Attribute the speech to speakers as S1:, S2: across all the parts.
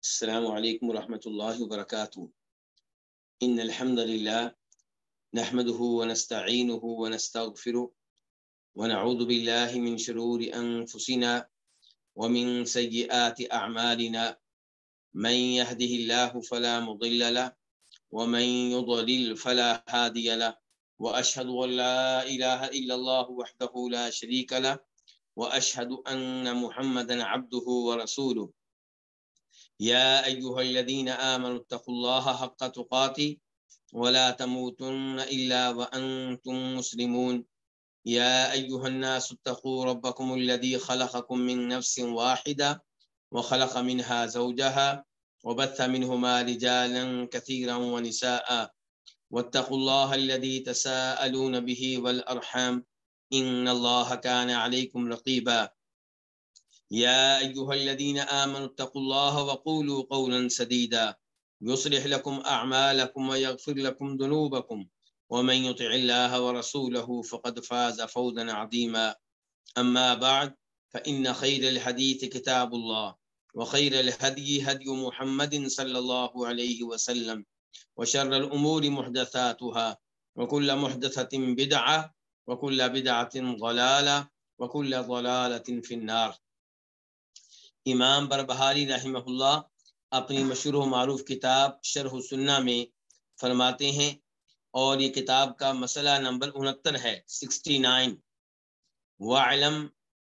S1: السلام علیکم ورحمۃ اللہ وبرکاتہ ان الحمد للہ نحمده ونستعینه ونستغفره ونعوذ باللہ من شرور انفسنا ومن سیئات اعمالنا من يهده الله فلا مضل له ومن يضلل فلا هادي له واشهد ان لا اله الا الله وحده لا شريك له واشهد ان محمدا عبده ورسوله يا أيها الذين آمنوا اتقوا الله حق تقاته ولا تموتن إلا وأنتم مسلمون يا أيها الناس اتقوا ربكم الذي خلقكم من نفس واحدة وخلق منها زوجها وبث منهما رجالا كثيرا ونساء واتقوا الله الذي تساءلون به والأرحام إن الله كان عليكم رقيبا يا أيها الذين آمنوا اتقوا الله وقولوا قولا سديدا يصلح لكم أعمالكم ويغفر لكم ذنوبكم ومن يطع الله ورسوله فقد فاز فوزا عظيما أما بعد فإن خير الحديث كتاب الله وخير الهدي هدي محمد صلى الله عليه وسلم وشر الأمور محدثاتها وكل محدثة بدعة وكل بدعة ضلالة وكل ضلالة في النار۔ امام بربہاری رحمہ اللہ اپنی مشہور و معروف کتاب شرح السنہ میں فرماتے ہیں، اور یہ کتاب کا مسئلہ نمبر 69 ہے، 69۔ وَاعْلَمْ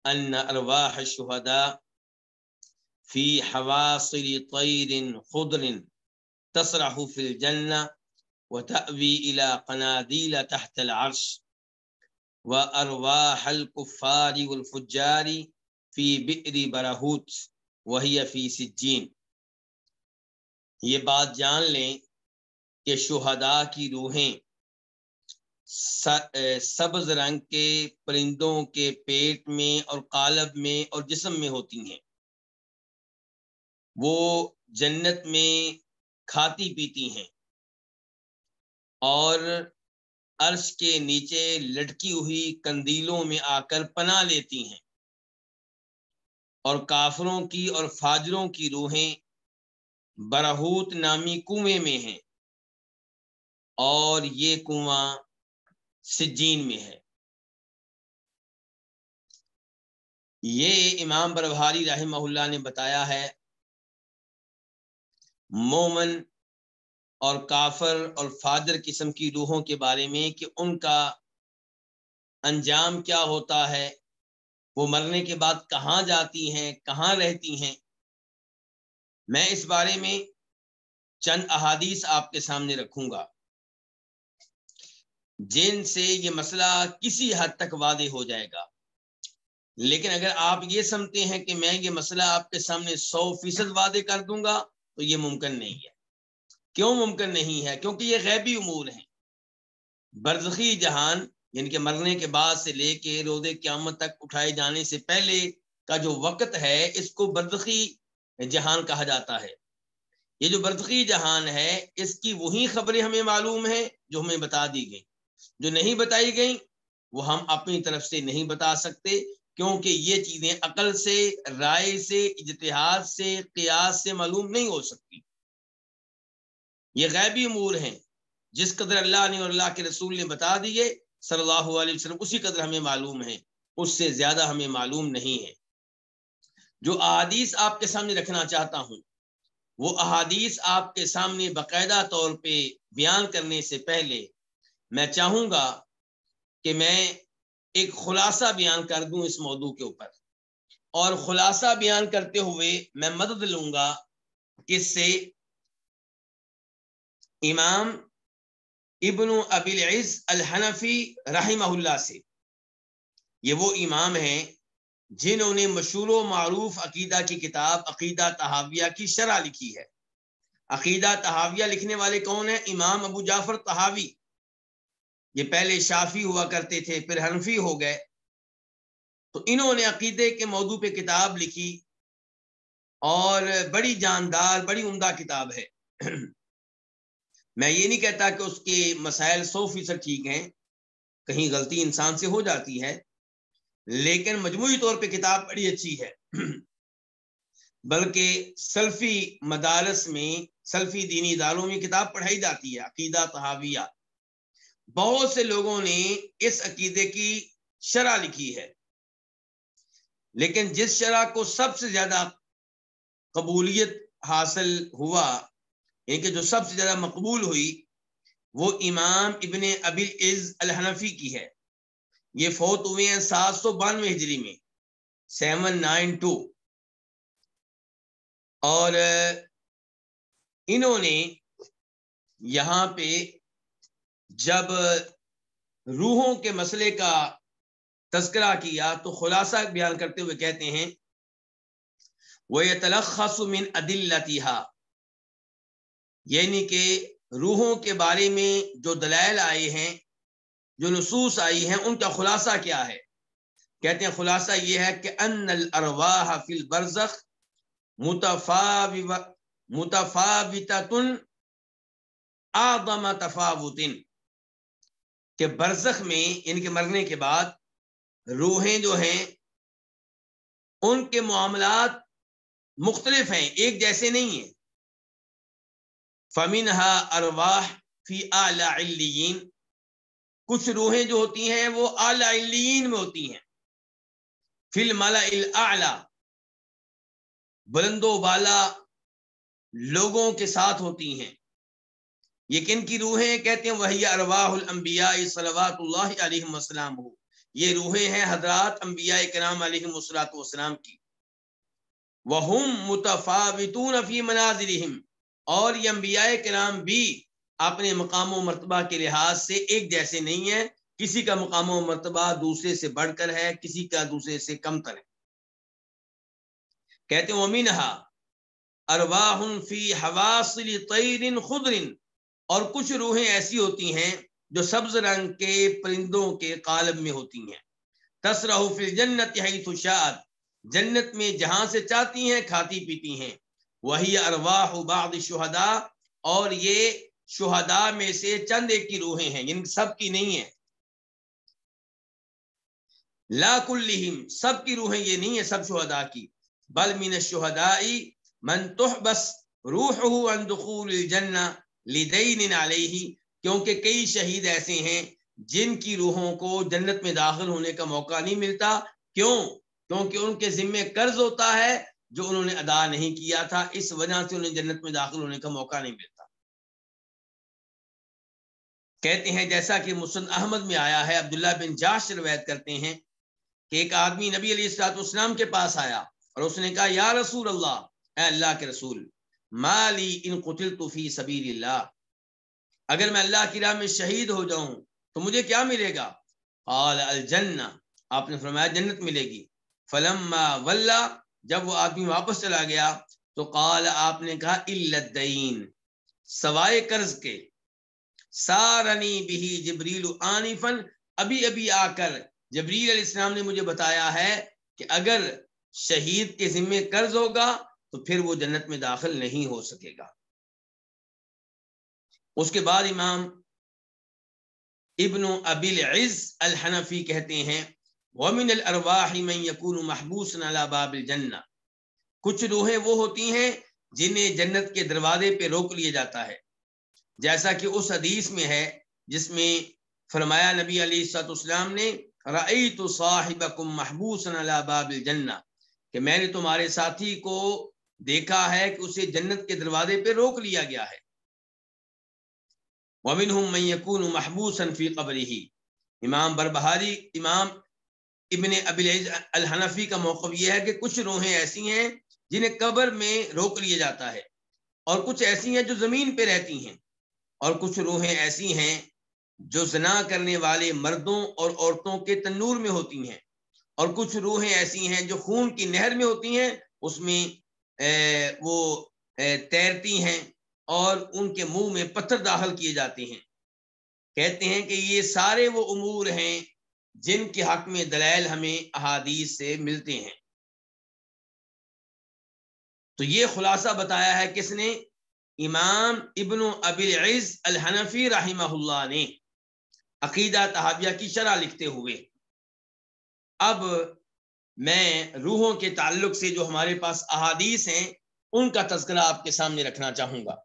S1: أَنَّ أَرْوَاحَ الشُّهَدَاءِ فِي حَوَاصِلِ طَيْرٍ خُضْرٍ تَسْرَحُ فِي الْجَنَّةِ وَتَأْوِي إِلَى قَنَادِيلَ تَحْتَ الْعَرْشِ وَأَرْوَاحَ الْكُفَّارِ وَالْفُجَّارِ فی بئر برہوت وہی فی سجین۔ یہ بات جان لیں کہ شہداء کی روحیں سبز رنگ کے پرندوں کے پیٹ میں اور قالب میں اور جسم میں ہوتی ہیں، وہ جنت میں کھاتی پیتی ہیں اور عرش کے نیچے لٹکی ہوئی کندیلوں میں آ کر پناہ لیتی ہیں، اور کافروں کی اور فاجروں کی روحیں برہوت نامی کنویں میں ہیں، اور یہ کنواں سجین میں ہے۔ یہ امام بربہاری رحمہ اللہ نے بتایا ہے مومن اور کافر اور فاجر قسم کی روحوں کے بارے میں کہ ان کا انجام کیا ہوتا ہے، وہ مرنے کے بعد کہاں جاتی ہیں، کہاں رہتی ہیں۔ میں اس بارے میں چند احادیث آپ کے سامنے رکھوں گا جن سے یہ مسئلہ کسی حد تک واضح ہو جائے گا، لیکن اگر آپ یہ سمجھتے ہیں کہ میں یہ مسئلہ آپ کے سامنے 100% واضح کر دوں گا تو یہ ممکن نہیں ہے۔ کیوں ممکن نہیں ہے؟ کیونکہ یہ غیبی امور ہیں۔ برزخی جہان یعنی کہ مرنے کے بعد سے لے کے روز قیامت تک اٹھائے جانے سے پہلے کا جو وقت ہے، اس کو برزخی جہان کہا جاتا ہے۔ یہ جو برزخی جہان ہے، اس کی وہی خبریں ہمیں معلوم ہیں جو ہمیں بتا دی گئی، جو نہیں بتائی گئی وہ ہم اپنی طرف سے نہیں بتا سکتے، کیونکہ یہ چیزیں عقل سے، رائے سے، اجتہاد سے، قیاس سے معلوم نہیں ہو سکتی۔ یہ غیبی امور ہیں، جس قدر اللہ نے اور اللہ کے رسول نے بتا دیے صلی اللہ علیہ وسلم، اسی قدر ہمیں معلوم ہے، اس سے زیادہ ہمیں معلوم نہیں ہے۔ جو احادیث آپ کے سامنے رکھنا چاہتا ہوں، وہ احادیث آپ کے سامنے باقاعدہ طور پہ بیان کرنے سے پہلے میں چاہوں گا کہ میں ایک خلاصہ بیان کر دوں اس موضوع کے اوپر، اور خلاصہ بیان کرتے ہوئے میں مدد لوں گا کس سے؟ امام ابن ابی العز الحنفی رحمہ اللہ سے۔ یہ وہ امام ہیں جنہوں نے مشہور و معروف عقیدہ کی کتاب عقیدہ طحاویہ کی شرح لکھی ہے۔ عقیدہ طحاویہ لکھنے والے کون ہیں؟ امام ابو جعفر طحاوی۔ یہ پہلے شافعی ہوا کرتے تھے، پھر حنفی ہو گئے، تو انہوں نے عقیدے کے موضوع پہ کتاب لکھی، اور بڑی جاندار، بڑی عمدہ کتاب ہے۔ میں یہ نہیں کہتا کہ اس کے مسائل 100% ٹھیک ہیں، کہیں غلطی انسان سے ہو جاتی ہے، لیکن مجموعی طور پہ کتاب بڑی اچھی ہے۔ بلکہ سلفی مدارس میں، سلفی دینی اداروں میں کتاب پڑھائی جاتی ہے، عقیدہ طحاویہ۔ بہت سے لوگوں نے اس عقیدے کی شرح لکھی ہے، لیکن جس شرح کو سب سے زیادہ قبولیت حاصل ہوا، یعنی کہ جو سب سے زیادہ مقبول ہوئی، وہ امام ابن ابی العز الحنفی کی ہے۔ یہ فوت ہوئے ہیں 792 ہجری میں، 792۔ اور انہوں نے یہاں پہ جب روحوں کے مسئلے کا تذکرہ کیا تو خلاصہ بیان کرتے ہوئے کہتے ہیں وَيَتَلَخَّصُ مِنْ أَدِلَّتِهَا، یعنی کہ روحوں کے بارے میں جو دلائل آئے ہیں، جو نصوص آئی ہیں، ان کا خلاصہ کیا ہے؟ کہتے ہیں خلاصہ یہ ہے کہ ان الارواح فی البرزخ متفاوتۃ اعظم تفاوت، کہ برزخ میں، یعنی کہ مرنے کے بعد روحیں جو ہیں ان کے معاملات مختلف ہیں، ایک جیسے نہیں ہیں۔ فمنہا ارواح فی اعلی علیین، کچھ روحیں جو ہوتی ہیں وہ اعلی علیین میں ہوتی ہیں، فی الملأ الاعلی، بلند و بالا لوگوں کے ساتھ ہوتی ہیں۔ یہ کن کی روحیں؟ کہتے ہیں وہی ارواح الانبیاء صلوات اللہ علیہم وسلم، یہ روحیں ہیں حضرات انبیاء کرام علیہم السلام کی۔ وہم متفاوتون فی منازلہم، اور یہ انبیاء کرام بھی اپنے مقام و مرتبہ کے لحاظ سے ایک جیسے نہیں ہیں، کسی کا مقام و مرتبہ دوسرے سے بڑھ کر ہے، کسی کا دوسرے سے کم تر ہے۔ کہتے ہیں ومنہا ارواح فی حواصل طیر خضر، اور کچھ روحیں ایسی ہوتی ہیں جو سبز رنگ کے پرندوں کے قالب میں ہوتی ہیں۔ تسرح فی الجنت حیث شاءت، جنت میں جہاں سے چاہتی ہیں کھاتی پیتی ہیں۔ وہی ارواح بعض الشہداء، اور یہ شہداء میں سے چند ایک کی روحیں ہیں، یعنی سب کی نہیں ہیں۔ لا کلہم، سب کی روحیں یہ نہیں ہے سب شہداء کی، بل من الشہداء من تحبس روحہ عن دخول الجنہ لدین علیہ، کیونکہ کئی شہید ایسے ہیں جن کی روحوں کو جنت میں داخل ہونے کا موقع نہیں ملتا۔ کیوں؟ کیونکہ ان کے ذمے قرض ہوتا ہے جو انہوں نے ادا نہیں کیا تھا، اس وجہ سے انہیں جنت میں داخل ہونے کا موقع نہیں ملتا۔ کہتے ہیں جیسا کہ مسند احمد میں آیا ہے، عبداللہ بن جاش روایت کرتے ہیں کہ ایک آدمی نبی علیہ السلام کے پاس آیا اور اس نے کہا یا رسول اللہ، اے اللہ کے رسول، مالی ان قتلت فی سبیل اللہ، اگر میں اللہ کی راہ میں شہید ہو جاؤں تو مجھے کیا ملے گا؟ قال الجنہ، آپ نے فرمایا جنت ملے گی۔ فلما ولا، جب وہ آدمی واپس چلا گیا تو قال، آپ نے کہا الا الدین، سوائے قرض کے۔ سارنی بہ جبریل آنفا، ابھی ابھی آ کر جبریل علیہ السلام نے مجھے بتایا ہے کہ اگر شہید کے ذمے قرض ہوگا تو پھر وہ جنت میں داخل نہیں ہو سکے گا۔ اس کے بعد امام ابن ابی العز الحنفی کہتے ہیں وَمِنَ الْأَرْوَاحِ مَنْ يَكُونُ مَحْبُوسًا عَلَى بَابِ الْجَنَّةِ، کچھ روحیں وہ ہوتی ہیں جنہیں جنت کے دروازے پہ روک لیا جاتا ہے، جیسا کہ اس حدیث میں ہے جس میں فرمایا نبی علیہ السلام نے رَأَيْتُ صَاحِبَكُمْ مَحْبُوسًا عَلَى بَابِ الْجَنَّةِ، کہ میں نے تمہارے ساتھی کو دیکھا ہے کہ اسے جنت کے دروازے پہ روک لیا گیا ہے۔ وَمِنْهُمْ مَنْ يَكُونُ مَحْبُوسًا فِي قَبْرِهِ، امام بربہاری، امام ابن ابی العز الحنفی کا موقف یہ ہے کہ کچھ روحیں ایسی ہیں جنہیں قبر میں روک لیا جاتا ہے، اور کچھ ایسی ہیں جو زمین پہ رہتی ہیں، اور کچھ روحیں ایسی ہیں جو زنا کرنے والے مردوں اور عورتوں کے تنور میں ہوتی ہیں، اور کچھ روحیں ایسی ہیں جو خون کی نہر میں ہوتی ہیں، اس میں وہ تیرتی ہیں اور ان کے منہ میں پتھر داخل کیے جاتے ہیں۔ کہتے ہیں کہ یہ سارے وہ امور ہیں جن کے حق میں دلائل ہمیں احادیث سے ملتے ہیں۔ تو یہ خلاصہ بتایا ہے کس نے؟ امام ابن ابی العز الحنفی رحمہ اللہ نے عقیدہ طحاویہ کی شرح لکھتے ہوئے۔ اب میں روحوں کے تعلق سے جو ہمارے پاس احادیث ہیں ان کا تذکرہ آپ کے سامنے رکھنا چاہوں گا۔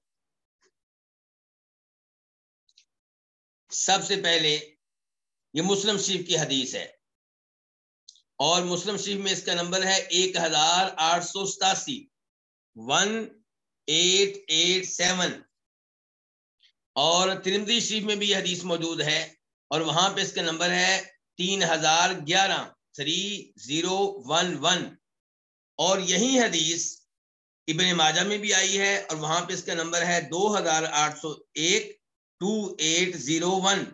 S1: سب سے پہلے یہ مسلم شریف کی حدیث ہے، اور مسلم شریف میں اس کا نمبر ہے 1887 1887، اور ترمذی شریف میں بھی یہ حدیث موجود ہے، اور وہاں پہ اس کا نمبر ہے 3011 3011، اور یہی حدیث ابن ماجہ میں بھی آئی ہے، اور وہاں پہ اس کا نمبر ہے 2801 2801۔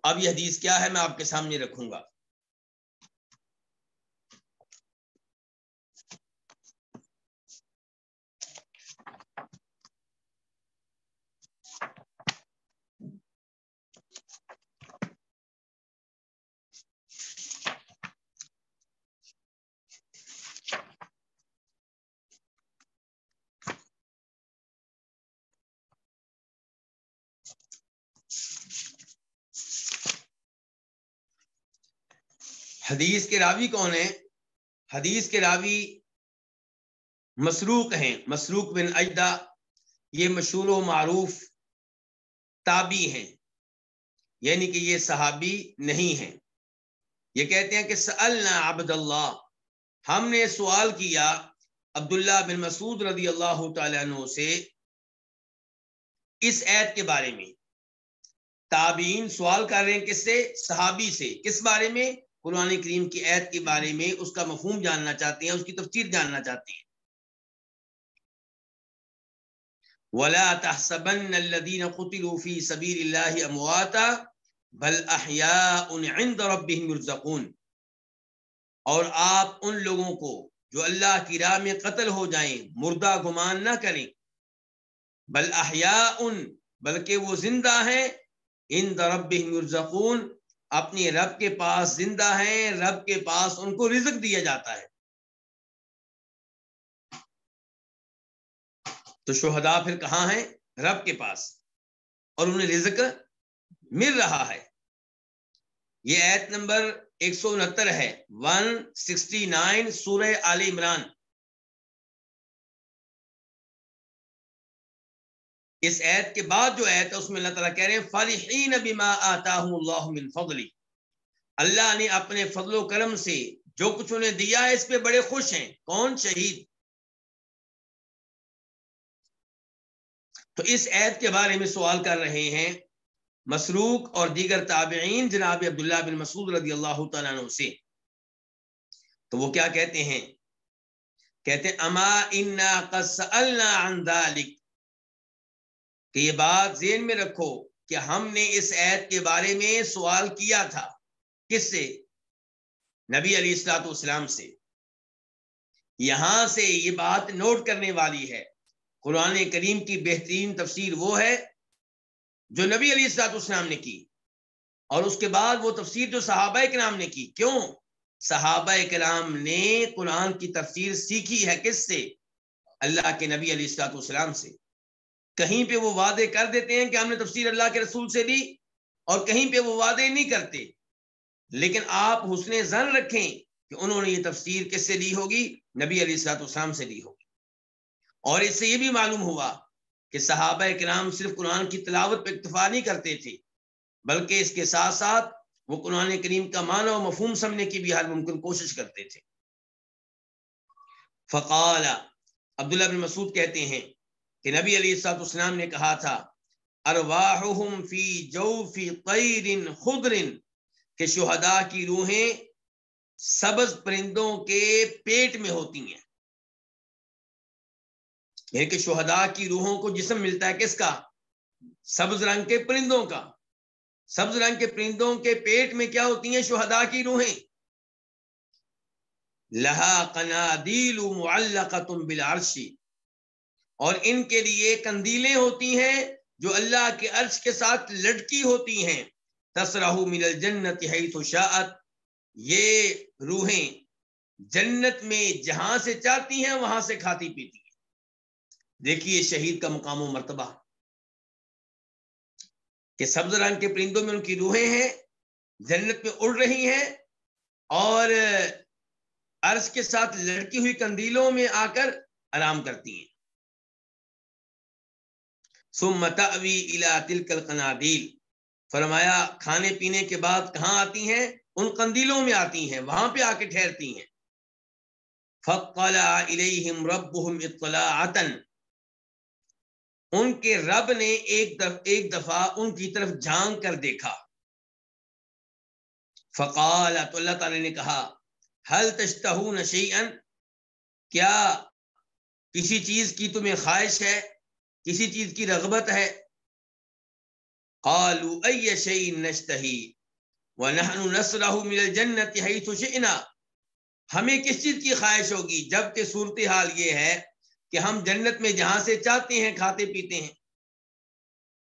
S1: اب یہ حدیث کیا ہے میں آپ کے سامنے رکھوں گا۔ حدیث کے راوی کون ہیں؟ حدیث کے راوی مسروق ہیں، مسروق بن اجدہ، یہ مشہور و معروف تابعی ہیں، یعنی کہ یہ صحابی نہیں ہیں۔ یہ کہتے ہیں کہ سألنا عبد اللہ، ہم نے سوال کیا عبداللہ بن مسعود رضی اللہ تعالیٰ عنہ سے اس آیت کے بارے میں۔ تابعین سوال کر رہے ہیں کس سے؟ صحابی سے۔ کس بارے میں؟ قرآن کریم کی آیت کے بارے میں، اس کا مفہوم جاننا چاہتے ہیں، اس کی تفسیر جاننا چاہتے ہیں۔ وَلَا تَحْسَبَنَّ الَّذِينَ قُتِلُوا فِي سَبِيلِ اللَّهِ أَمْوَاتًا بَلْ أَحْيَاءٌ عِندَ رَبِّهِمْ يُرْزَقُونَ، اور آپ ان لوگوں کو جو اللہ کی راہ میں قتل ہو جائیں مردہ گمان نہ کریں، بل احیاء، بلکہ وہ زندہ ہیں، عند ربہم یرزقون، اپنے رب کے پاس زندہ ہیں، رب کے پاس ان کو رزق دیا جاتا ہے۔ تو شہداء پھر کہاں ہیں؟ رب کے پاس، اور انہیں رزق مل رہا ہے۔ یہ آیت نمبر 169 ہے، 169 سورہ آل عمران۔ اس آیت کے بعد جو آیت ہے اس میں اللہ تعالیٰ کہہ رہے ہیں فَرِحِينَ بِمَا آتَاهُمُ اللَّهُ مِنْ فَضْلِهِ، اللہ نے اپنے فضل و کرم سے جو کچھ انہیں دیا ہے اس پہ بڑے خوش ہیں۔ کون؟ شہید۔ تو اس آیت کے بارے میں سوال کر رہے ہیں مسروق اور دیگر تابعین جناب عبداللہ بن مسعود رضی اللہ تعالیٰ عنہ سے۔ تو وہ کیا کہتے ہیں؟ کہتے ہیں اما انا قد سألنا عن ذلك، کہ یہ بات ذہن میں رکھو کہ ہم نے اس آیت کے بارے میں سوال کیا تھا۔ کس سے؟ نبی علیہ الصلوۃ والسلام سے۔ یہاں سے یہ بات نوٹ کرنے والی ہے، قرآن کریم کی بہترین تفسیر وہ ہے جو نبی علیہ الصلوۃ والسلام نے کی، اور اس کے بعد وہ تفسیر جو صحابہ کرام نے کی۔ کیوں؟ صحابہ کرام نے قرآن کی تفسیر سیکھی ہے کس سے؟ اللہ کے نبی علیہ الصلوۃ والسلام سے۔ کہیں پہ وہ وعدے کر دیتے ہیں کہ ہم نے تفسیر اللہ کے رسول سے لی، اور کہیں پہ وہ وعدے نہیں کرتے، لیکن آپ حسن ظن رکھیں کہ انہوں نے یہ تفسیر کس سے لی ہوگی؟ نبی علیہ الصلوۃ والسلام سے لی ہوگی۔ اور اس سے یہ بھی معلوم ہوا کہ صحابہ کرام صرف قرآن کی تلاوت پہ اکتفا نہیں کرتے تھے، بلکہ اس کے ساتھ ساتھ وہ قرآن کریم کا معنی و مفہوم سمجھنے کی بھی ہر ممکن کوشش کرتے تھے۔ فقال، عبداللہ بن مسعود کہتے ہیں کہ نبی علیہ الصلوۃ والسلام نے کہا تھا ارواحہم فی جوف طیر خضر، کہ شہداء کی روحیں سبز پرندوں کے پیٹ میں ہوتی ہیں۔ یعنی کہ شہداء کی روحوں کو جسم ملتا ہے کس کا؟ سبز رنگ کے پرندوں کا۔ سبز رنگ کے پرندوں کے پیٹ میں کیا ہوتی ہیں؟ شہداء کی روحیں۔ لہا قنادیل معلقۃ بالعرش، اور ان کے لیے کندیلیں ہوتی ہیں جو اللہ کے عرش کے ساتھ لٹکی ہوتی ہیں۔ تسرح من الجنت حیث شاءت، یہ روحیں جنت میں جہاں سے چاہتی ہیں وہاں سے کھاتی پیتی ہیں۔ دیکھیے شہید کا مقام و مرتبہ، کہ سبز رنگ کے پرندوں میں ان کی روحیں ہیں، جنت میں اڑ رہی ہیں، اور عرش کے ساتھ لڑکی ہوئی قندیلوں میں آ کر آرام کرتی ہیں. ثم تأوی الی تلک القنادیل، فرمایا کھانے پینے کے بعد کہاں آتی ہیں؟ ان قندیلوں میں آتی ہیں، وہاں پہ آ کے ٹھہرتی ہیں. فاطلع الیہم ربہم اطلاعۃ، ان کے رب نے ایک دفعہ ان کی طرف جھانک کر دیکھا. فقال، تو اللہ تعالی نے کہا، هل تشتہون شیئا، کیا کسی چیز کی تمہیں خواہش ہے، کسی چیز کی رغبت ہے؟ قالوا ای شیء نشتہی ونحن نسرح من الجنۃ حیث شئنا، ہمیں کس چیز کی خواہش ہوگی جبکہ صورتحال یہ ہے کہ ہم جنت میں جہاں سے چاہتے ہیں کھاتے پیتے ہیں.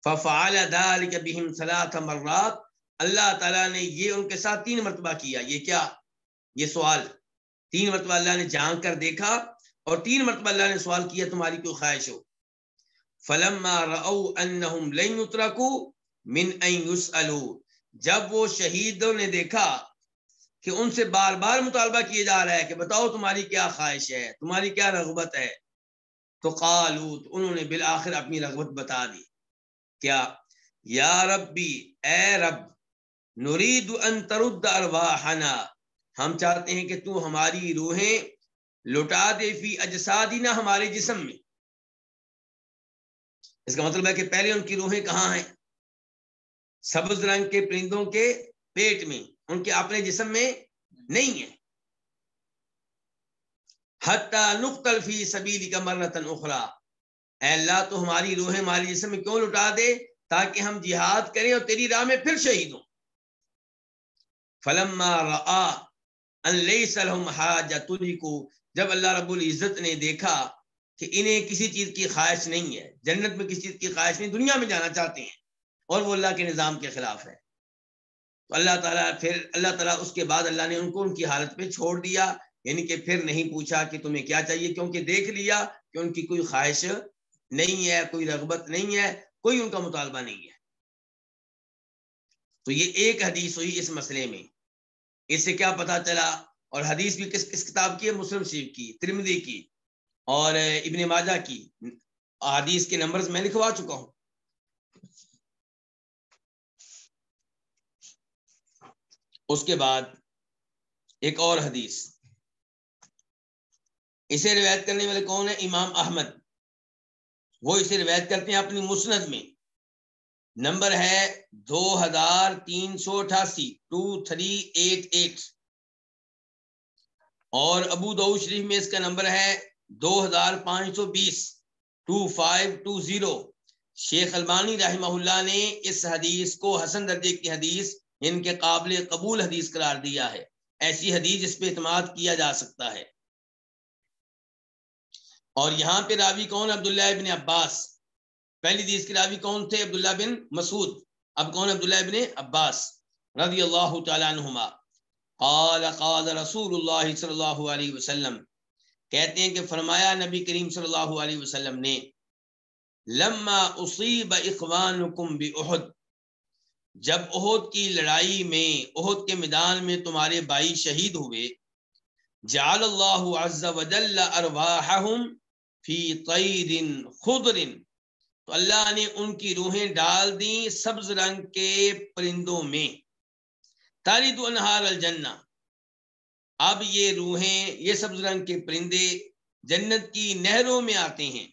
S1: ففعل ذلك بهم 3 مرات، اللہ تعالیٰ نے یہ ان کے ساتھ 3 مرتبہ کیا. یہ کیا؟ یہ سوال. 3 مرتبہ اللہ نے جھانک کر دیکھا اور 3 مرتبہ اللہ نے سوال کیا تمہاری کوئی خواہش ہو. فلما رأوا انہم لن یترکوا من ان یسألوا، جب وہ شہیدوں نے دیکھا کہ ان سے بار بار مطالبہ کیا جا رہا ہے کہ بتاؤ تمہاری کیا خواہش ہے، تمہاری کیا رغبت ہے، تو قالوا، انہوں نے بالآخر اپنی رغبت بتا دی. کیا؟ یا ربی، اے رب، نرید ان ترد ارواحنا، ہم چاہتے ہیں کہ تو ہماری روحیں لوٹا دے فی اجسادنا، ہمارے جسم میں. اس کا مطلب ہے کہ پہلے ان کی روحیں کہاں ہیں؟ سبز رنگ کے پرندوں کے پیٹ میں، ان کے اپنے جسم میں نہیں ہے. حتی نقتل فی سبیلک مرۃ اخری، اے اللہ تو ہماری روحیں ہماری جسم میں کیوں لٹا دے؟ تاکہ ہم جہاد کریں اور تیری راہ میں پھر شہید ہوں. فلما رآ ان لیس لهم حاجۃ تدرکوا، جب اللہ رب العزت نے دیکھا کہ انہیں کسی چیز کی خواہش نہیں ہے، جنت میں کسی چیز کی خواہش نہیں، دنیا میں جانا چاہتے ہیں اور وہ اللہ کے نظام کے خلاف ہے، تو اللہ تعالیٰ اس کے بعد اللہ نے ان کو ان کی حالت پہ چھوڑ دیا. یعنی کہ پھر نہیں پوچھا کہ تمہیں کیا چاہیے، کیونکہ دیکھ لیا کہ ان کی کوئی خواہش نہیں ہے، کوئی رغبت نہیں ہے، کوئی ان کا مطالبہ نہیں ہے. تو یہ ایک حدیث ہوئی اس مسئلے میں. اس سے کیا پتا چلا؟ اور حدیث بھی کس کتاب کی ہے؟ مسلم شریف کی، ترمذی کی اور ابن ماجہ کی. حدیث کے نمبرز میں لکھوا چکا ہوں. اس کے بعد ایک اور حدیث، اسے روایت کرنے والے کون ہیں؟ امام احمد. وہ اسے روایت کرتے ہیں اپنی مسند میں، نمبر ہے 2388 2388، اور ابو داؤد شریف میں اس کا نمبر ہے 2520 2520. شیخ البانی رحمہ اللہ نے اس حدیث کو حسن درجے کی حدیث، ان کے قابل قبول حدیث قرار دیا ہے. ایسی حدیث اس پہ اعتماد کیا جا سکتا ہے. اور یہاں پہ راوی کون؟ عبداللہ ابن عباس. پہلی حدیث کے راوی کون تھے؟ عبداللہ بن مسعود. اب کون؟ عبداللہ ابن عباس رضی اللہ تعالی عنہما. قال قال رسول اللہ صلی اللہ علیہ وسلم، کہتے ہیں کہ فرمایا نبی کریم صلی اللہ علیہ وسلم نے، لما اصیب اخوانکم باحد، جب احد کی لڑائی میں، احد کے میدان میں تمہارے بھائی شہید ہوئے، جعل اللہ عز وجل ارواحہم فی طیر خضر، تو اللہ نے ان کی روحیں ڈال دیں سبز رنگ کے پرندوں میں، تارد انہار الجنہ. اب یہ روحیں، یہ سبز رنگ کے پرندے جنت کی نہروں میں آتے ہیں،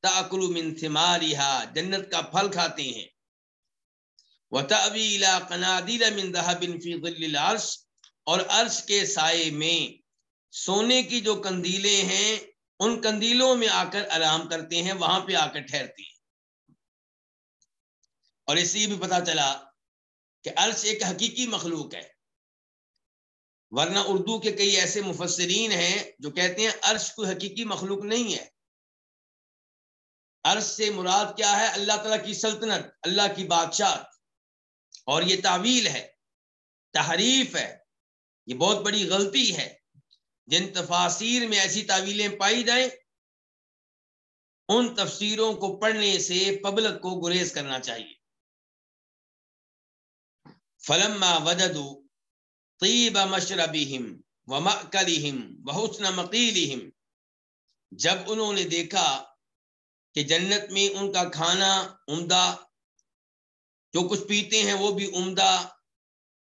S1: تاکل من ثمارها، جنت کا پھل کھاتے ہیں، وتأوی الی قنادیل من ذهب فی ظل العرش، اور عرش کے سائے میں سونے کی جو قندیلیں ہیں ان قندیلوں میں آ کر آرام کرتے ہیں، وہاں پہ آ کر ٹھہرتے ہیں. اور اس سے بھی پتا چلا کہ عرش ایک حقیقی مخلوق ہے، ورنہ اردو کے کئی ایسے مفسرین ہیں جو کہتے ہیں عرش کوئی حقیقی مخلوق نہیں ہے. عرش سے مراد کیا ہے؟ اللہ تعالیٰ کی سلطنت، اللہ کی بادشاہت. اور یہ تعویل ہے، تحریف ہے، یہ بہت بڑی غلطی ہے. جن تفاسیر میں ایسی تعویلیں پائی جائیں ان تفسیروں کو پڑھنے سے پبلک کو گریز کرنا چاہیے. فلما وجدوا طیب مشربہم ومأکلہم وحسن مقیلہم، جب انہوں نے دیکھا کہ جنت میں ان کا کھانا عمدہ، جو کچھ پیتے ہیں وہ بھی عمدہ،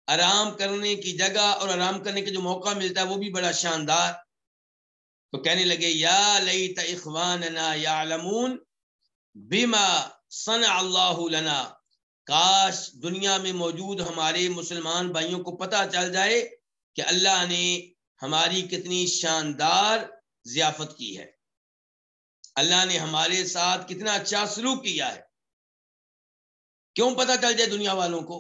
S1: آرام کرنے کی جگہ اور آرام کرنے کا جو موقع ملتا ہے وہ بھی بڑا شاندار، تو کہنے لگے یا لیت اخواننا یعلمون بما صنع اللہ لنا، کاش دنیا میں موجود ہمارے مسلمان بھائیوں کو پتہ چل جائے کہ اللہ نے ہماری کتنی شاندار ضیافت کی ہے، اللہ نے ہمارے ساتھ کتنا اچھا سلوک کیا ہے۔ کیوں پتہ چل جائے دنیا والوں کو؟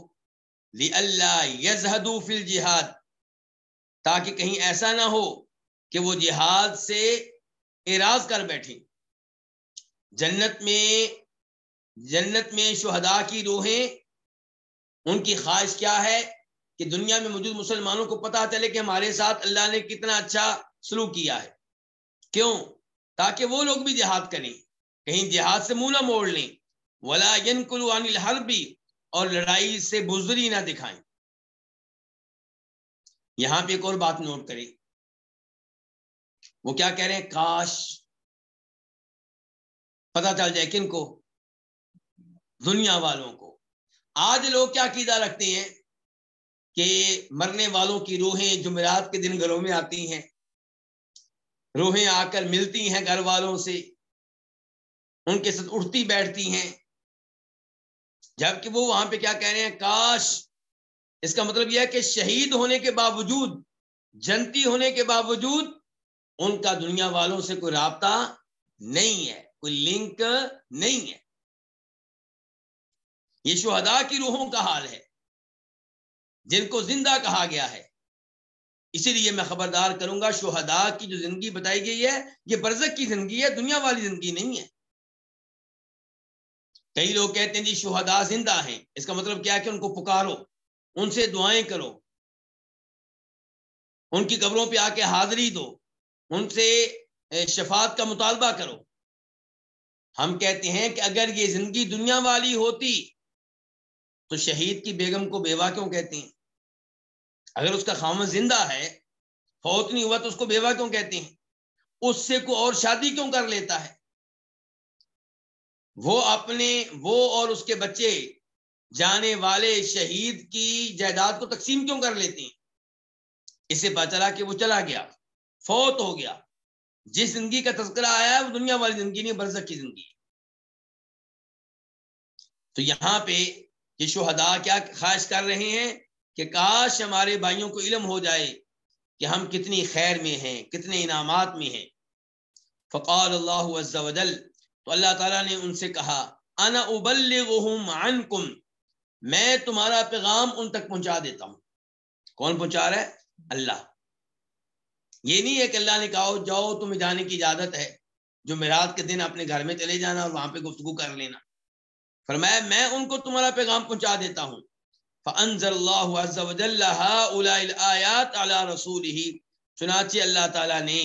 S1: لئلا یزہدوا فی الجہاد، تاکہ کہیں ایسا نہ ہو کہ وہ جہاد سے اعراض کر بیٹھیں۔ جنت میں شہداء کی روحیں، ان کی خواہش کیا ہے کہ دنیا میں موجود مسلمانوں کو پتہ چلے کہ ہمارے ساتھ اللہ نے کتنا اچھا سلوک کیا ہے۔ کیوں؟ تاکہ وہ لوگ بھی جہاد کریں، کہیں جہاد سے منہ نہ موڑ لیں، ولا ينقلوا عن الحرب، اور لڑائی سے بزدلی نہ دکھائیں۔ یہاں پہ ایک اور بات نوٹ کریں، وہ کیا کہہ رہے ہیں؟ کاش پتہ چل جائے کن کو؟ دنیا والوں کو۔ آج لوگ کیا عقیدہ رکھتے ہیں کہ مرنے والوں کی روحیں جمعرات کے دن گھروں میں آتی ہیں، روحیں آ کر ملتی ہیں گھر والوں سے، ان کے ساتھ اٹھتی بیٹھتی ہیں، جبکہ وہ وہاں پہ کیا کہہ رہے ہیں؟ کاش، اس کا مطلب یہ ہے کہ شہید ہونے کے باوجود، جنتی ہونے کے باوجود ان کا دنیا والوں سے کوئی رابطہ نہیں ہے، کوئی لنک نہیں ہے۔ یہ شہداء کی روحوں کا حال ہے جن کو زندہ کہا گیا ہے۔ اسی لیے میں خبردار کروں گا، شہداء کی جو زندگی بتائی گئی ہے یہ برزخ کی زندگی ہے، دنیا والی زندگی نہیں ہے۔ کئی لوگ کہتے ہیں جی شہداء زندہ ہیں، اس کا مطلب کیا ہے کہ ان کو پکارو، ان سے دعائیں کرو، ان کی قبروں پہ آ کے حاضری دو، ان سے شفاعت کا مطالبہ کرو۔ ہم کہتے ہیں کہ اگر یہ زندگی دنیا والی ہوتی تو شہید کی بیگم کو بیوہ کیوں کہتے ہیں؟ اگر اس کا خاوند زندہ ہے، فوت نہیں ہوا، تو اس کو بیوہ کیوں کہتے ہیں؟ اس سے کوئی اور شادی کیوں کر لیتا ہے؟ وہ اور اس کے بچے جانے والے شہید کی جائیداد کو تقسیم کیوں کر لیتے ہیں؟ اس سے پتہ چلا کہ وہ چلا گیا، فوت ہو گیا۔ جس زندگی کا تذکرہ آیا ہے وہ دنیا والی زندگی نہیں، برزخ کی زندگی۔ تو یہاں پہ یہ شہداء کیا خواہش کر رہے ہیں کہ کاش ہمارے بھائیوں کو علم ہو جائے کہ ہم کتنی خیر میں ہیں، کتنے انعامات میں ہیں۔ فقال اللہ عز وجل، تو اللہ تعالیٰ نے ان سے کہا، انا ابلغہم عنکم، میں تمہارا پیغام ان تک پہنچا دیتا ہوں۔ کون پہنچا رہا ہے؟ اللہ۔ یہ نہیں ہے کہ اللہ نے کہا جاؤ تمہیں جانے کی اجازت ہے، جمعرات کے دن اپنے گھر میں چلے جانا اور وہاں پہ گفتگو کر لینا۔ فرمایا میں ان کو تمہارا پیغام پہنچا دیتا ہوں۔ فانزل اللہ عز وجل هؤلاء الآیات علی رسولہ، چنانچہ اللہ تعالیٰ نے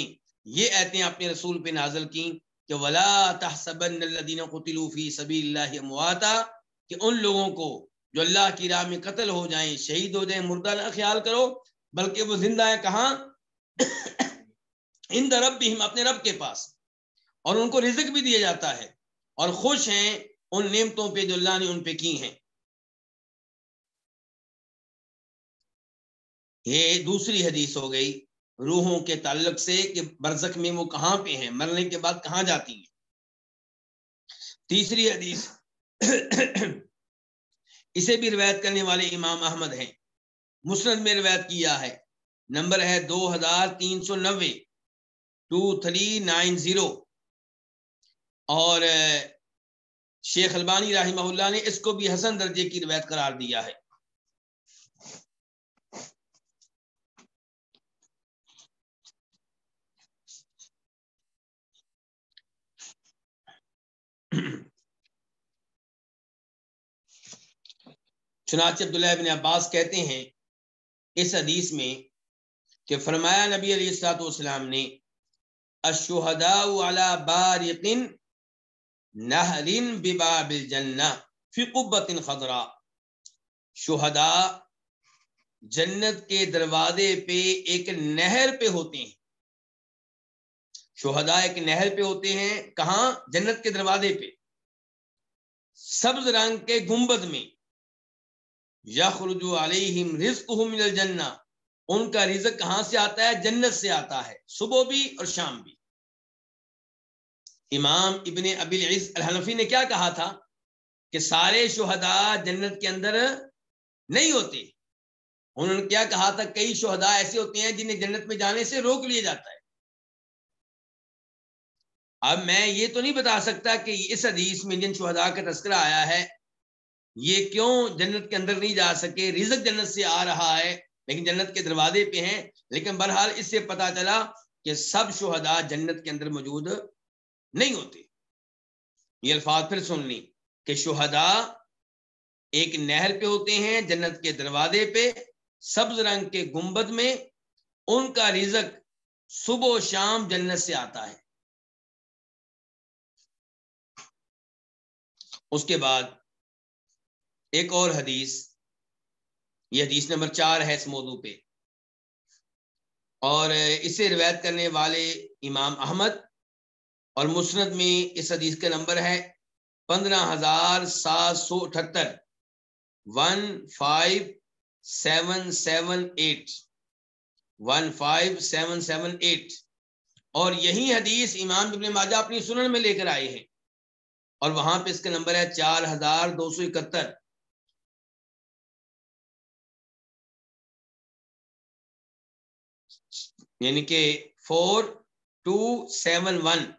S1: یہ آیتیں اپنے رسول پہ نازل کی کہ ولا تحسبن الذین قتلوا فی سبیل اللہ امواتا، کہ ان لوگوں کو جو اللہ کی راہ میں قتل ہو جائیں، شہید ہو جائیں، مردہ نہ خیال کرو، بلکہ وہ زندہ ہیں۔ کہاں؟ عند ربہم، اپنے رب کے پاس، اور ان کو رزق بھی دیا جاتا ہے، اور خوش ہیں ان نعمتوں پہ جو اللہ نے ان پہ کی ہیں۔ یہ دوسری حدیث ہو گئی روحوں کے تعلق سے کہ برزخ میں وہ کہاں پہ ہیں، مرنے کے بعد کہاں جاتی ہیں۔ تیسری حدیث اسے بھی روایت کرنے والے امام احمد ہیں، مسند میں روایت کیا ہے، نمبر ہے 2390 2390، اور شیخ البانی رحمہ اللہ نے اس کو بھی حسن درجے کی روایت قرار دیا ہے۔ چنانچہ عبداللہ بن عباس کہتے ہیں اس حدیث میں کہ فرمایا نبی علیہ الصلوۃ والسلام نے، الشہداء علی بارق نہر بباب الجنہ فی قبۃ خضراء، شہداء جنت کے دروازے پہ ایک نہر پہ ہوتے ہیں. شہداء ایک نہر پہ ہوتے ہیں. کہاں؟ جنت کے دروازے پہ، سبز رنگ کے گنبد میں. یخرج علیہم رزقہم من الجنہ، ان کا رزق کہاں سے آتا ہے؟ جنت سے آتا ہے، صبح بھی اور شام بھی. امام ابن ابی العز الحنفی نے کیا کہا تھا کہ سارے شہداء جنت کے اندر نہیں ہوتے. انہوں نے کیا کہا تھا؟ کئی شہداء ایسے ہوتے ہیں جنہیں جنت میں جانے سے روک لیا جاتا ہے. اب میں یہ تو نہیں بتا سکتا کہ اس حدیث میں جن شہداء کا تذکرہ آیا ہے یہ کیوں جنت کے اندر نہیں جا سکے. رزق جنت سے آ رہا ہے لیکن جنت کے دروازے پہ ہیں. لیکن بہرحال اس سے پتا چلا کہ سب شہداء جنت کے اندر موجود نہیں ہوتے. یہ الفاظ پھر سن لی کہ شہداء ایک نہر پہ ہوتے ہیں جنت کے دروازے پہ، سبز رنگ کے گنبد میں. ان کا رزق صبح و شام جنت سے آتا ہے. اس کے بعد ایک اور حدیث، یہ حدیث نمبر 4 ہے اس موضوع پہ، اور اسے روایت کرنے والے امام احمد، اور مسند میں اس حدیث کا نمبر ہے 15,778 15778 اور یہی حدیث امام ابن ماجہ اپنی سنن میں لے کر آئے ہیں، اور وہاں پہ اس کا نمبر ہے 4271. یعنی کہ 4271.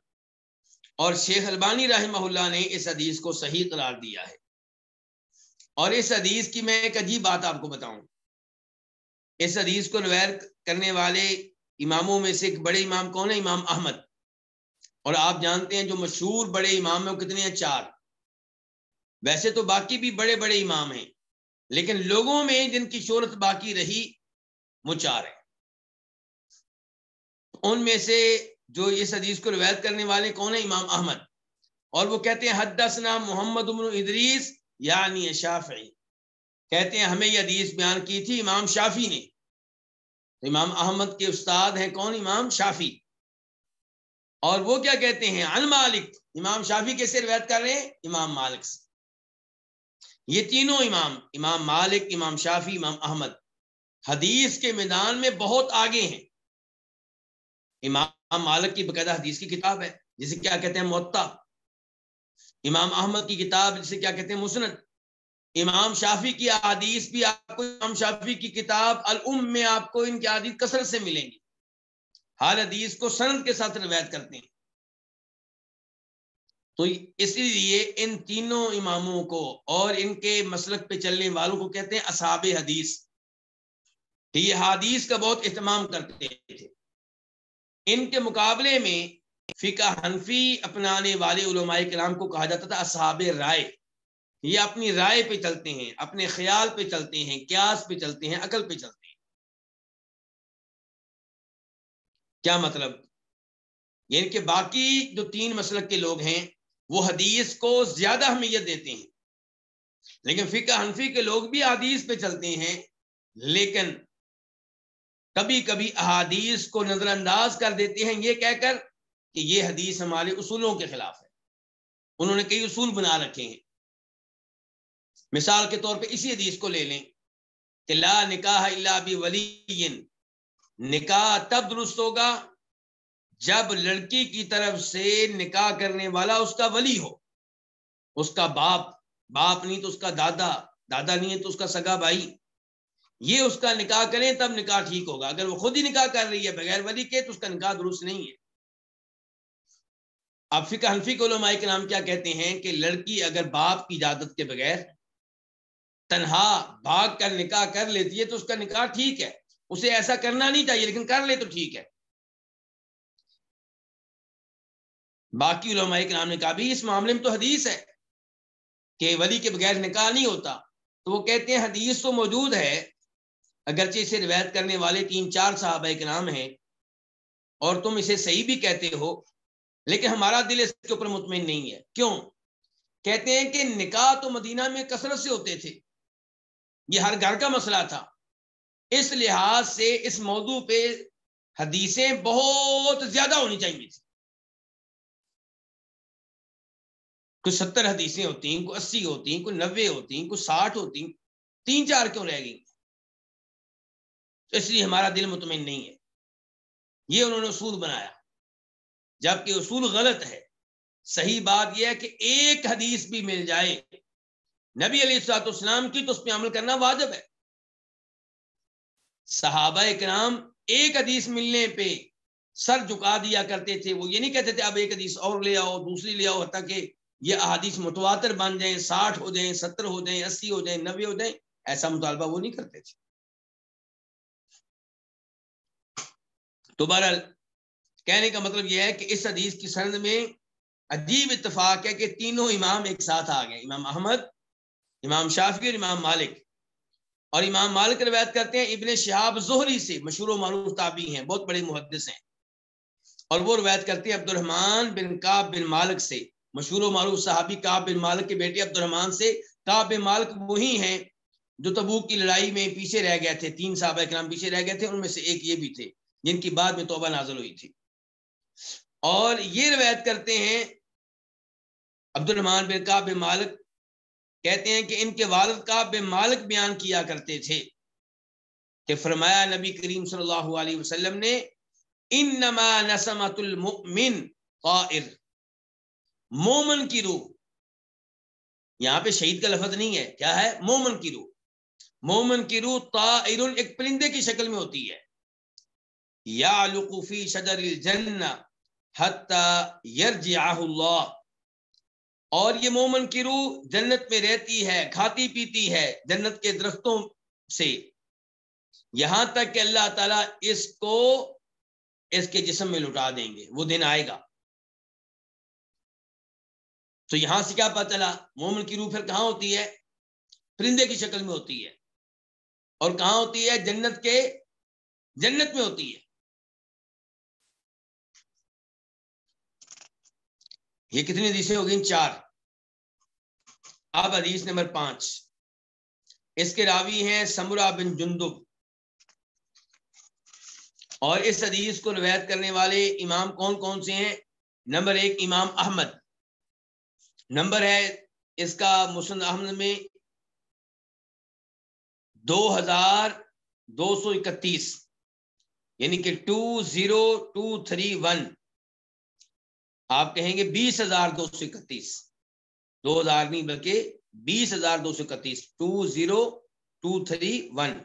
S1: اور شیخ البانی رحمہ اللہ نے اس حدیث کو صحیح قرار دیا ہے. اور اس حدیث کی میں ایک عجیب بات آپ کو بتاؤں. اس حدیث کو روایت کرنے والے اماموں میں سے ایک بڑے امام کون ہے؟ امام احمد. اور آپ جانتے ہیں جو مشہور بڑے امام ہیں وہ کتنے ہیں؟ 4. ویسے تو باقی بھی بڑے بڑے امام ہیں لیکن لوگوں میں جن کی شہرت باقی رہی وہ 4 ہیں. ان میں سے جو اس حدیث کو روایت کرنے والے کون ہیں؟ امام احمد. اور وہ کہتے ہیں حدثنا محمد بن ادریس یعنی شافعی، کہتے ہیں ہمیں یہ حدیث بیان کی تھی امام شافعی نے. امام احمد کے استاد ہیں کون؟ امام شافعی. اور وہ کیا کہتے ہیں؟ عن مالک. امام شافعی کیسے روایت کر رہے ہیں؟ امام مالک سے. یہ تینوں امام، امام مالک، امام شافعی، امام احمد، حدیث کے میدان میں بہت آگے ہیں. امام مالک کی باقاعدہ حدیث کی کتاب ہے جسے کیا کہتے ہیں؟ موطا. امام احمد کی کتاب جسے کیا کہتے ہیں؟ مسند. امام شافعی کی احادیث بھی آپ کو امام شافعی کی کتاب الام میں آپ کو ان کی احادیث کثرت سے ملیں گی. ہر حدیث کو سند کے ساتھ روایت کرتے ہیں. تو اس لیے ان تینوں اماموں کو اور ان کے مسلک پہ چلنے والوں کو کہتے ہیں اصحاب حدیث. یہ حدیث کا بہت اہتمام کرتے تھے. ان کے مقابلے میں فقہ حنفی اپنانے والے علماء کرام کو کہا جاتا تھا اصحاب رائے. یہ اپنی رائے پہ چلتے ہیں، اپنے خیال پہ چلتے ہیں، قیاس پہ چلتے ہیں، عقل پہ چلتے ہیں. کیا مطلب؟ یعنی کہ باقی جو 3 مسلک کے لوگ ہیں وہ حدیث کو زیادہ اہمیت دیتے ہیں، لیکن فقہ حنفی کے لوگ بھی حدیث پہ چلتے ہیں لیکن کبھی کبھی احادیث کو نظر انداز کر دیتے ہیں یہ کہہ کر کہ یہ حدیث ہمارے اصولوں کے خلاف ہے. انہوں نے کئی اصول بنا رکھے ہیں. مثال کے طور پہ اسی حدیث کو لے لیں کہ لا نکاح الا بولی، نکاح تب درست ہوگا جب لڑکی کی طرف سے نکاح کرنے والا اس کا ولی ہو، اس کا باپ نہیں تو اس کا دادا نہیں ہے تو اس کا سگا بھائی. یہ اس کا نکاح کریں تب نکاح ٹھیک ہوگا. اگر وہ خود ہی نکاح کر رہی ہے بغیر ولی کے تو اس کا نکاح درست نہیں ہے. اب فقہ حنفی کے علماء کے نام کیا کہتے ہیں کہ لڑکی اگر باپ کی اجازت کے بغیر تنہا بھاگ کر نکاح کر لیتی ہے تو اس کا نکاح ٹھیک ہے. اسے ایسا کرنا نہیں چاہیے لیکن کر لے تو ٹھیک ہے. باقی علماء کرام نے کہا بھی اس معاملے میں تو حدیث ہے کہ ولی کے بغیر نکاح نہیں ہوتا. تو وہ کہتے ہیں حدیث تو موجود ہے اگرچہ اسے روایت کرنے والے 3-4 صحابہ کرام ہیں اور تم اسے صحیح بھی کہتے ہو لیکن ہمارا دل اس کے اوپر مطمئن نہیں ہے. کیوں؟ کہتے ہیں کہ نکاح تو مدینہ میں کثرت سے ہوتے تھے، یہ ہر گھر کا مسئلہ تھا. اس لحاظ سے اس موضوع پہ حدیثیں بہت زیادہ ہونی چاہیے تھی. کوئی 70 حدیثیں ہوتی ہیں، کوئی 80 ہوتی ہیں، کوئی 90 ہوتی ہیں، کوئی 60 ہوتی ہیں، 3-4 کیوں رہ گئی؟ اس لیے ہمارا دل مطمئن نہیں ہے. یہ انہوں نے اصول بنایا، جبکہ اصول غلط ہے. صحیح بات یہ ہے کہ ایک حدیث بھی مل جائے نبی علیہ الصلوۃ والسلام کی تو اس پہ عمل کرنا واجب ہے. صحابہ کرام ایک حدیث ملنے پہ سر جھکا دیا کرتے تھے. وہ یہ نہیں کہتے تھے اب ایک حدیث اور لے آؤ، دوسری لے آؤ، حتیٰ کہ یہ احادیث متواتر بن جائیں، 60 ہو جائیں، 70 ہو جائیں، 80 ہو جائیں، 90 ہو جائیں. ایسا مطالبہ وہ نہیں کرتے تھے. تو بہرحال کہنے کا مطلب یہ ہے کہ اس حدیث کی سند میں عجیب اتفاق ہے کہ تینوں امام ایک ساتھ آ گئے، امام احمد، امام شافعی اور امام مالک. اور امام مالک روایت کرتے ہیں ابن شہاب زہری سے، مشہور و معروف تابعی ہیں، بہت بڑے محدث ہیں. اور وہ روایت کرتے ہیں عبد الرحمن بن کعب بن مالک سے، مشہور و معروف صحابی کعب بن مالک کے بیٹے عبد الرحمن سے. کعب بن مالک وہی ہیں جو تبوک کی لڑائی میں پیچھے رہ گئے تھے. 3 صحابہ کرام پیچھے رہ گئے تھے، ان میں سے ایک یہ بھی تھے جن کی بعد میں توبہ نازل ہوئی تھی. اور یہ روایت کرتے ہیں عبد الرحمن بن کعب بن مالک، کہتے ہیں کہ ان کے والد کعب بن مالک بیان کیا کرتے تھے کہ فرمایا نبی کریم صلی اللہ علیہ وسلم نے انما نسمۃ المؤمن طائر، مومن کی روح، یہاں پہ شہید کا لفظ نہیں ہے، کیا ہے؟ مومن کی روح. مومن کی روح طائر ایک پرندے کی شکل میں ہوتی ہے. یعلق فی شجر الجنہ حتی یرجعہ اللہ، اور یہ مومن کی روح جنت میں رہتی ہے، کھاتی پیتی ہے جنت کے درختوں سے، یہاں تک کہ اللہ تعالیٰ اس کو اس کے جسم میں لٹا دیں گے. وہ دن آئے گا. تو یہاں سے کیا پتہ چلا؟ مومن کی روح پھر کہاں ہوتی ہے؟ پرندے کی شکل میں ہوتی ہے. اور کہاں ہوتی ہے؟ جنت میں ہوتی ہے. یہ کتنی حدیثیں ہو گئیں؟ 4. اب حدیث نمبر 5. اس کے راوی ہیں سمرہ بن جندب، اور اس حدیث کو روایت کرنے والے امام کون کون سے ہیں؟ نمبر 1 امام احمد، نمبر ہے اس کا مسند احمد میں 2231، یعنی کہ 20231. آپ کہیں گے 20,231، 2000 نہیں بلکہ 20,231، 20231.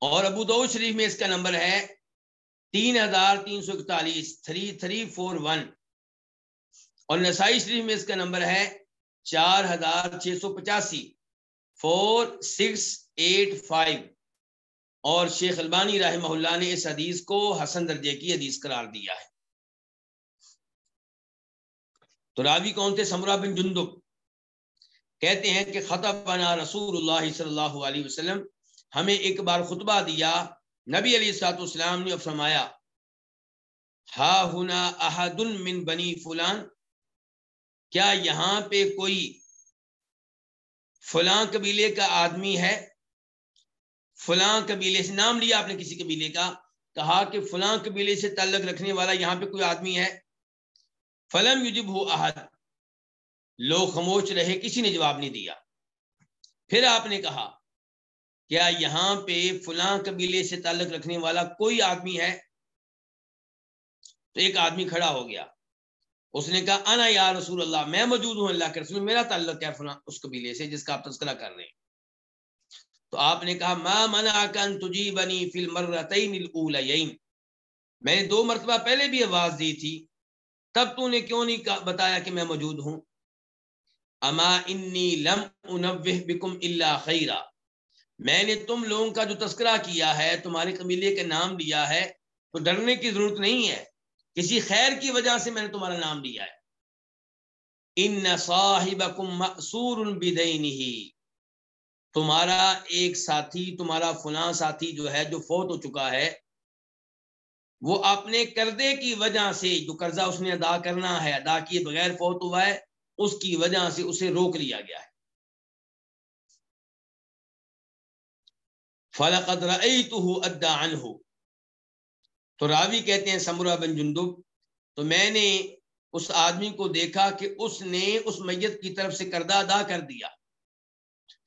S1: اور ابو داؤد شریف میں اس کا نمبر ہے 3,341، 3341. اور نسائی شریف میں اس کا نمبر ہے 4,685، 4685. اور شیخ البانی رحمہ اللہ نے اس حدیث کو حسن درجے کی حدیث قرار دیا ہے. تو راوی کون تھے؟ سمرہ بن جندب. کہتے ہیں کہ خطبنا رسول اللہ صلی اللہ علیہ وسلم، ہمیں ایک بار خطبہ دیا نبی علیہ الصلوۃ والسلام نے، اور فرمایا ہا ہنا احد من بنی فلان، کیا یہاں پہ کوئی فلاں قبیلے کا آدمی ہے؟ فلاں قبیلے سے نام لیا آپ نے کسی قبیلے کا، کہا کہ فلاں قبیلے سے تعلق رکھنے والا یہاں پہ کوئی آدمی ہے. فلم یجبہ احد، لوگ خاموش رہے، کسی نے جواب نہیں دیا. پھر آپ نے کہا کیا یہاں پہ فلاں قبیلے سے تعلق رکھنے والا کوئی آدمی ہے؟ تو ایک آدمی کھڑا ہو گیا، اس نے کہا انا یا رسول اللہ، میں موجود ہوں اللہ کے رسول، میرا تعلق ہے فلاں اس قبیلے سے جس کا آپ تذکرہ کر رہے ہیں. تو آپ نے کہا ما منعک ان تجیبنی فی المرتین الاولیین، میں نے 2 مرتبہ پہلے بھی آواز دی تھی، تب تو نے کیوں نہیں بتایا کہ میں موجود ہوں؟ اما انی لم انوہ بکم الا خیرا، میں نے تم لوگوں کا جو تذکرہ کیا ہے، تمہارے قبیلے کے نام لیا ہے، تو ڈرنے کی ضرورت نہیں ہے، کسی خیر کی وجہ سے میں نے تمہارا نام لیا ہے. ان صاحبکم مأسور بدینہ، تمہارا ایک ساتھی، تمہارا فلاں ساتھی جو ہے، جو فوت ہو چکا ہے، وہ اپنے قرضے کی وجہ سے، جو قرضہ اس نے ادا کرنا ہے ادا کیے بغیر فوت ہوا ہے، اس کی وجہ سے اسے روک لیا گیا ہے. فَلَقَدْ رَأَيْتُهُ أَدَّى عَنْهُ، تو راوی کہتے ہیں سمرہ بن جندب، تو میں نے اس آدمی کو دیکھا کہ اس نے اس میت کی طرف سے قرضہ ادا کر دیا،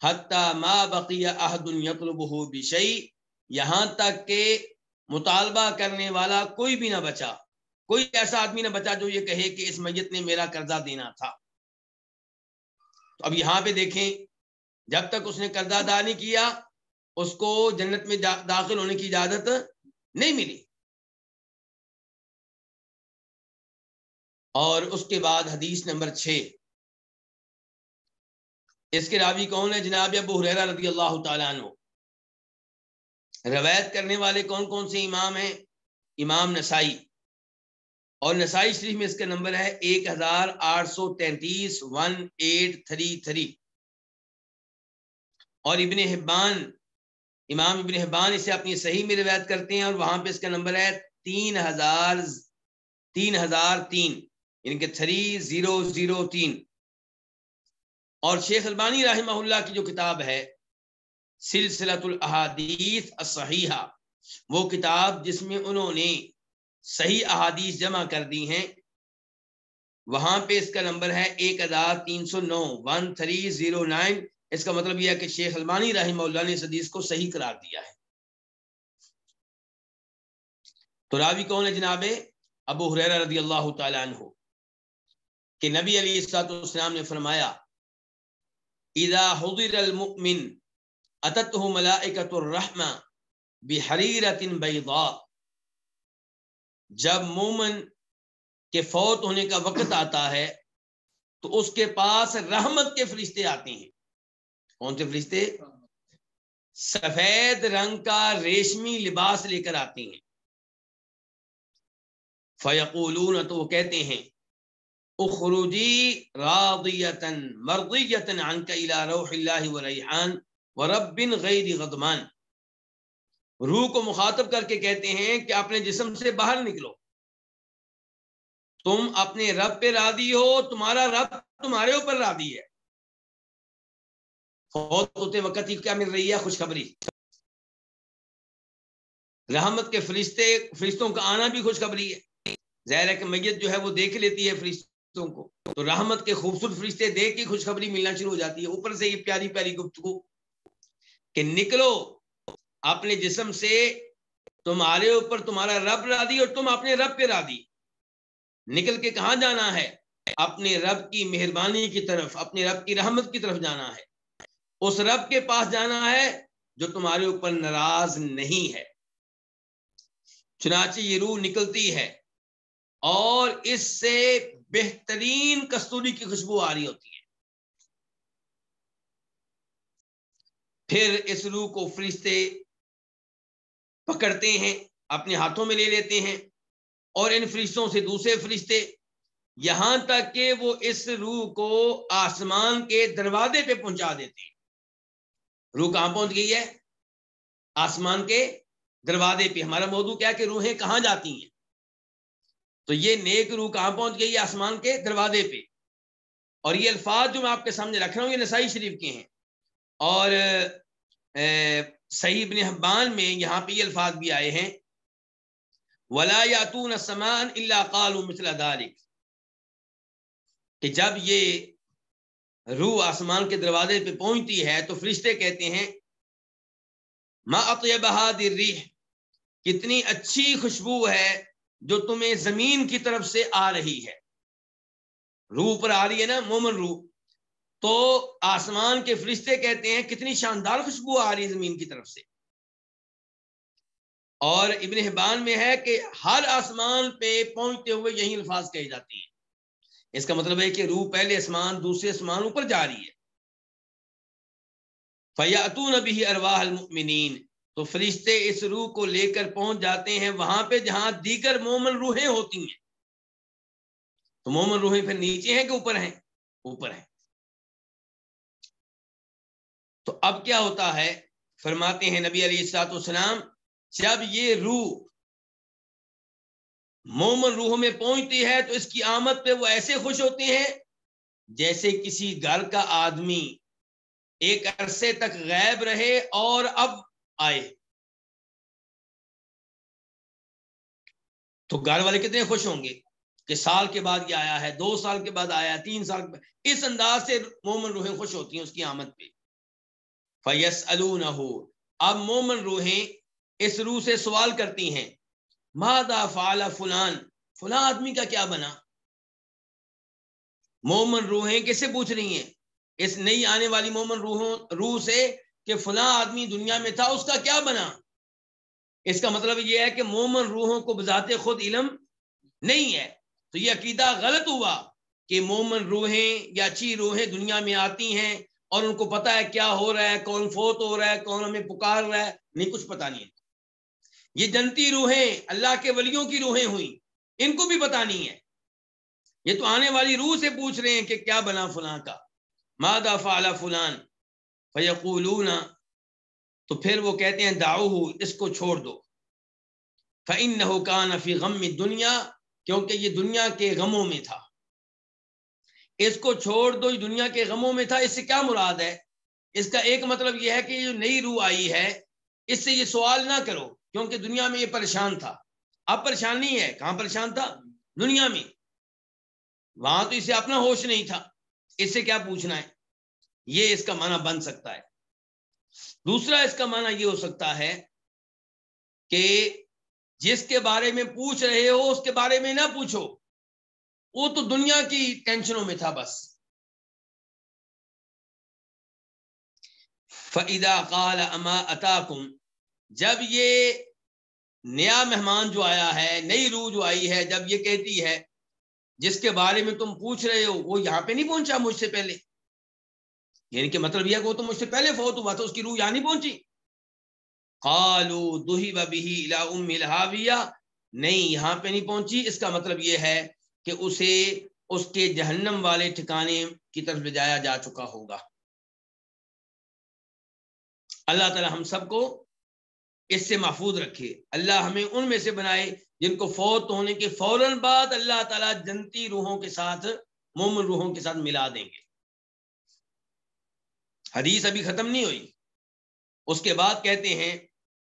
S1: حتی ما بقی احد یطلبہ بشیء، یہاں تک کہ مطالبہ کرنے والا کوئی بھی نہ بچا، کوئی ایسا آدمی نہ بچا جو یہ کہے کہ اس میت نے میرا قرضہ دینا تھا۔ تو اب یہاں پہ دیکھیں، جب تک اس نے قرضہ ادا نہیں کیا اس کو جنت میں داخل ہونے کی اجازت نہیں ملی۔ اور اس کے بعد حدیث نمبر 6، اس کے راوی کون ہے؟ جناب ابو ہریرہ رضی اللہ تعالیٰ عنہ۔ روایت کرنے والے کون کون سے امام ہیں؟ امام نسائی، اور نسائی شریف میں اس کا نمبر ہے 1833 1833۔ اور ابن حبان، امام ابن حبان اسے اپنی صحیح میں روایت کرتے ہیں، اور وہاں پہ اس کا نمبر ہے 3003، یعنی کہ 3003۔ اور شیخ البانی رحمہ اللہ کی جو کتاب ہے سلسلۃ الاحادیث الصحیحہ، وہ کتاب جس میں انہوں نے صحیح احادیث جمع کر دی ہیں، وہاں پہ اس کا نمبر ہے 1309 1309۔ اس کا مطلب یہ ہے کہ شیخ البانی رحمہ اللہ نے اس حدیث کو صحیح قرار دیا ہے۔ تو راوی کون ہے جناب ابو ہریرہ رضی اللہ تعالی عنہ، کہ نبی علیہ الصلوۃ والسلام نے فرمایا اذا حضر المؤمن اتته ملائکۃ الرحمہ بحریرۃ بیضاء، جب مومن کے فوت ہونے کا وقت آتا ہے تو اس کے پاس رحمت کے فرشتے آتے ہیں۔ کون سے فرشتے؟ سفید رنگ کا ریشمی لباس لے کر آتے ہیں۔ فیقولون، تو وہ کہتے ہیں اخرجی راضیۃ مرضیۃ عنک الی روح اللہ وریحان ورب غیر غضبان، روح کو مخاطب کر کے کہتے ہیں کہ اپنے جسم سے باہر نکلو، تم اپنے رب پہ راضی ہو، تمہارا رب تمہارے اوپر راضی ہے۔ فوت ہوتے وقت ہی کیا مل رہی ہے؟ خوشخبری۔ رحمت کے فرشتوں کا آنا بھی خوشخبری ہے۔ ظاہر ہے کہ میت جو ہے وہ دیکھ لیتی ہے فرشتوں کو، تو رحمت کے خوبصورت فرشتے دیکھ کے خوشخبری ملنا شروع ہو جاتی ہے۔ اوپر سے یہ پیاری پیاری گفتگو کہ نکلو اپنے جسم سے، تمہارے اوپر تمہارا رب راضی اور تم اپنے رب پہ راضی۔ نکل کے کہاں جانا ہے؟ اپنے رب کی مہربانی کی طرف، اپنے رب کی رحمت کی طرف جانا ہے، اس رب کے پاس جانا ہے جو تمہارے اوپر ناراض نہیں ہے۔ چنانچہ یہ روح نکلتی ہے اور اس سے بہترین کستوری کی خوشبو آ رہی ہوتی ہے۔ پھر اس روح کو فرشتے پکڑتے ہیں، اپنے ہاتھوں میں لے لیتے ہیں، اور ان فرشتوں سے دوسرے فرشتے، یہاں تک کہ وہ اس روح کو آسمان کے دروازے پہ پہنچا دیتے ہیں۔ روح کہاں پہنچ گئی ہے؟ آسمان کے دروازے پہ۔ ہمارا موضوع کیا ہے کہ روحیں کہاں جاتی ہیں؟ تو یہ نیک روح کہاں پہنچ گئی ہے؟ آسمان کے دروازے پہ۔ اور یہ الفاظ جو میں آپ کے سامنے رکھ رہا ہوں یہ نسائی شریف کے ہیں، اور صحیح ابن حبان میں یہاں پہ یہ الفاظ بھی آئے ہیں وَلَا يَأْتُونَ السَّمَاءَ إِلَّا قَالُوا مِثْلَ ذَلِكَ، کہ جب یہ روح آسمان کے دروازے پہ پہنچتی ہے تو فرشتے کہتے ہیں مَا أَطْيَبَ هَذِهِ الرِّيحِ، کتنی اچھی خوشبو ہے جو تمہیں زمین کی طرف سے آ رہی ہے۔ روح پر آ رہی ہے نا مومن روح، تو آسمان کے فرشتے کہتے ہیں کتنی شاندار خوشبو آ رہی ہے زمین کی طرف سے۔ اور ابن حبان میں ہے کہ ہر آسمان پہ پہنچتے ہوئے یہی الفاظ کہے جاتے ہیں۔ اس کا مطلب ہے کہ روح پہلے آسمان دوسرے آسمان اوپر جا رہی ہے۔ فَيَأْتُونَ بِهِ أَرْوَاحَ الْمُؤْمِنِينَ، تو فرشتے اس روح کو لے کر پہنچ جاتے ہیں وہاں پہ جہاں دیگر مومن روحیں ہوتی ہیں۔ تو مومن روحیں پھر نیچے ہیں کہ اوپر ہیں؟ اوپر ہیں۔ تو اب کیا ہوتا ہے؟ فرماتے ہیں نبی علیہ الصلوۃ والسلام جب یہ روح مومن روح میں پہنچتی ہے تو اس کی آمد پہ وہ ایسے خوش ہوتے ہیں جیسے کسی گھر کا آدمی ایک عرصے تک غائب رہے اور اب آئے تو گھر والے کتنے خوش ہوں گے کہ سال کے بعد یہ آیا ہے، 2 سال کے بعد آیا، 3 سال کے بعد. اس انداز سے مومن روحیں خوش ہوتی ہیں اس کی آمد پہ. فَيَسْأَلُونَهُ، اب مومن روحیں اس روح سے سوال کرتی ہیں، ماذا فعل فلان، فلاں آدمی کا کیا بنا. مومن روحیں کس سے پوچھ رہی ہیں؟ اس نئی آنے والی مومن روح سے کہ فلاں آدمی دنیا میں تھا، اس کا کیا بنا. اس کا مطلب یہ ہے کہ مومن روحوں کو بذات خود علم نہیں ہے. تو یہ عقیدہ غلط ہوا کہ مومن روحیں یا اچھی روحیں دنیا میں آتی ہیں اور ان کو پتا ہے کیا ہو رہا ہے، کون فوت ہو رہا ہے، کون ہمیں پکار رہا ہے. نہیں، کچھ پتا نہیں ہے. یہ جنتی روحیں اللہ کے ولیوں کی روحیں ہوئیں، ان کو بھی پتا نہیں ہے. یہ تو آنے والی روح سے پوچھ رہے ہیں کہ کیا بنا فلاں کا. ماذا فعل فلان فیقولون، تو پھر وہ کہتے ہیں دعوہ، اس کو چھوڑ دو. فإنه كان في غم الدنيا، کیونکہ یہ دنیا کے غموں میں تھا. اس کو چھوڑ دو، یہ دنیا کے غموں میں تھا. اس سے کیا مراد ہے؟ اس کا ایک مطلب یہ ہے کہ یہ جو نئی روح آئی ہے اس سے یہ سوال نہ کرو، کیونکہ دنیا میں یہ پریشان تھا. اب پریشان نہیں ہے. کہاں پریشان تھا؟ دنیا میں. وہاں تو اسے اپنا ہوش نہیں تھا، اس سے کیا پوچھنا ہے. یہ اس کا معنی بن سکتا ہے. دوسرا اس کا معنی یہ ہو سکتا ہے کہ جس کے بارے میں پوچھ رہے ہو اس کے بارے میں نہ پوچھو، وہ تو دنیا کی ٹینشنوں میں تھا بس. فَإِذَا قَالَ أَمَا أَتَاكُمْ، جب یہ نیا مہمان جو آیا ہے، نئی روح جو آئی ہے، جب یہ کہتی ہے جس کے بارے میں تم پوچھ رہے ہو وہ یہاں پہ نہیں پہنچا مجھ سے پہلے، یعنی کہ مطلب یہ کہ وہ تو مجھ سے پہلے فوت ہوا تھا، اس کی روح یہاں نہیں پہنچی. قالوا ذهب به الى ام الهاویہ، نہیں یہاں پہ نہیں پہنچی. اس کا مطلب یہ ہے کہ اسے اس کے جہنم والے ٹھکانے کی طرف لے جایا جا چکا ہوگا. اللہ تعالی ہم سب کو اس سے محفوظ رکھے. اللہ ہمیں ان میں سے بنائے جن کو فوت ہونے کے فوراً بعد اللہ تعالی جنتی روحوں کے ساتھ، مومن روحوں کے ساتھ ملا دیں گے. حدیث ابھی ختم نہیں ہوئی. اس کے بعد کہتے ہیں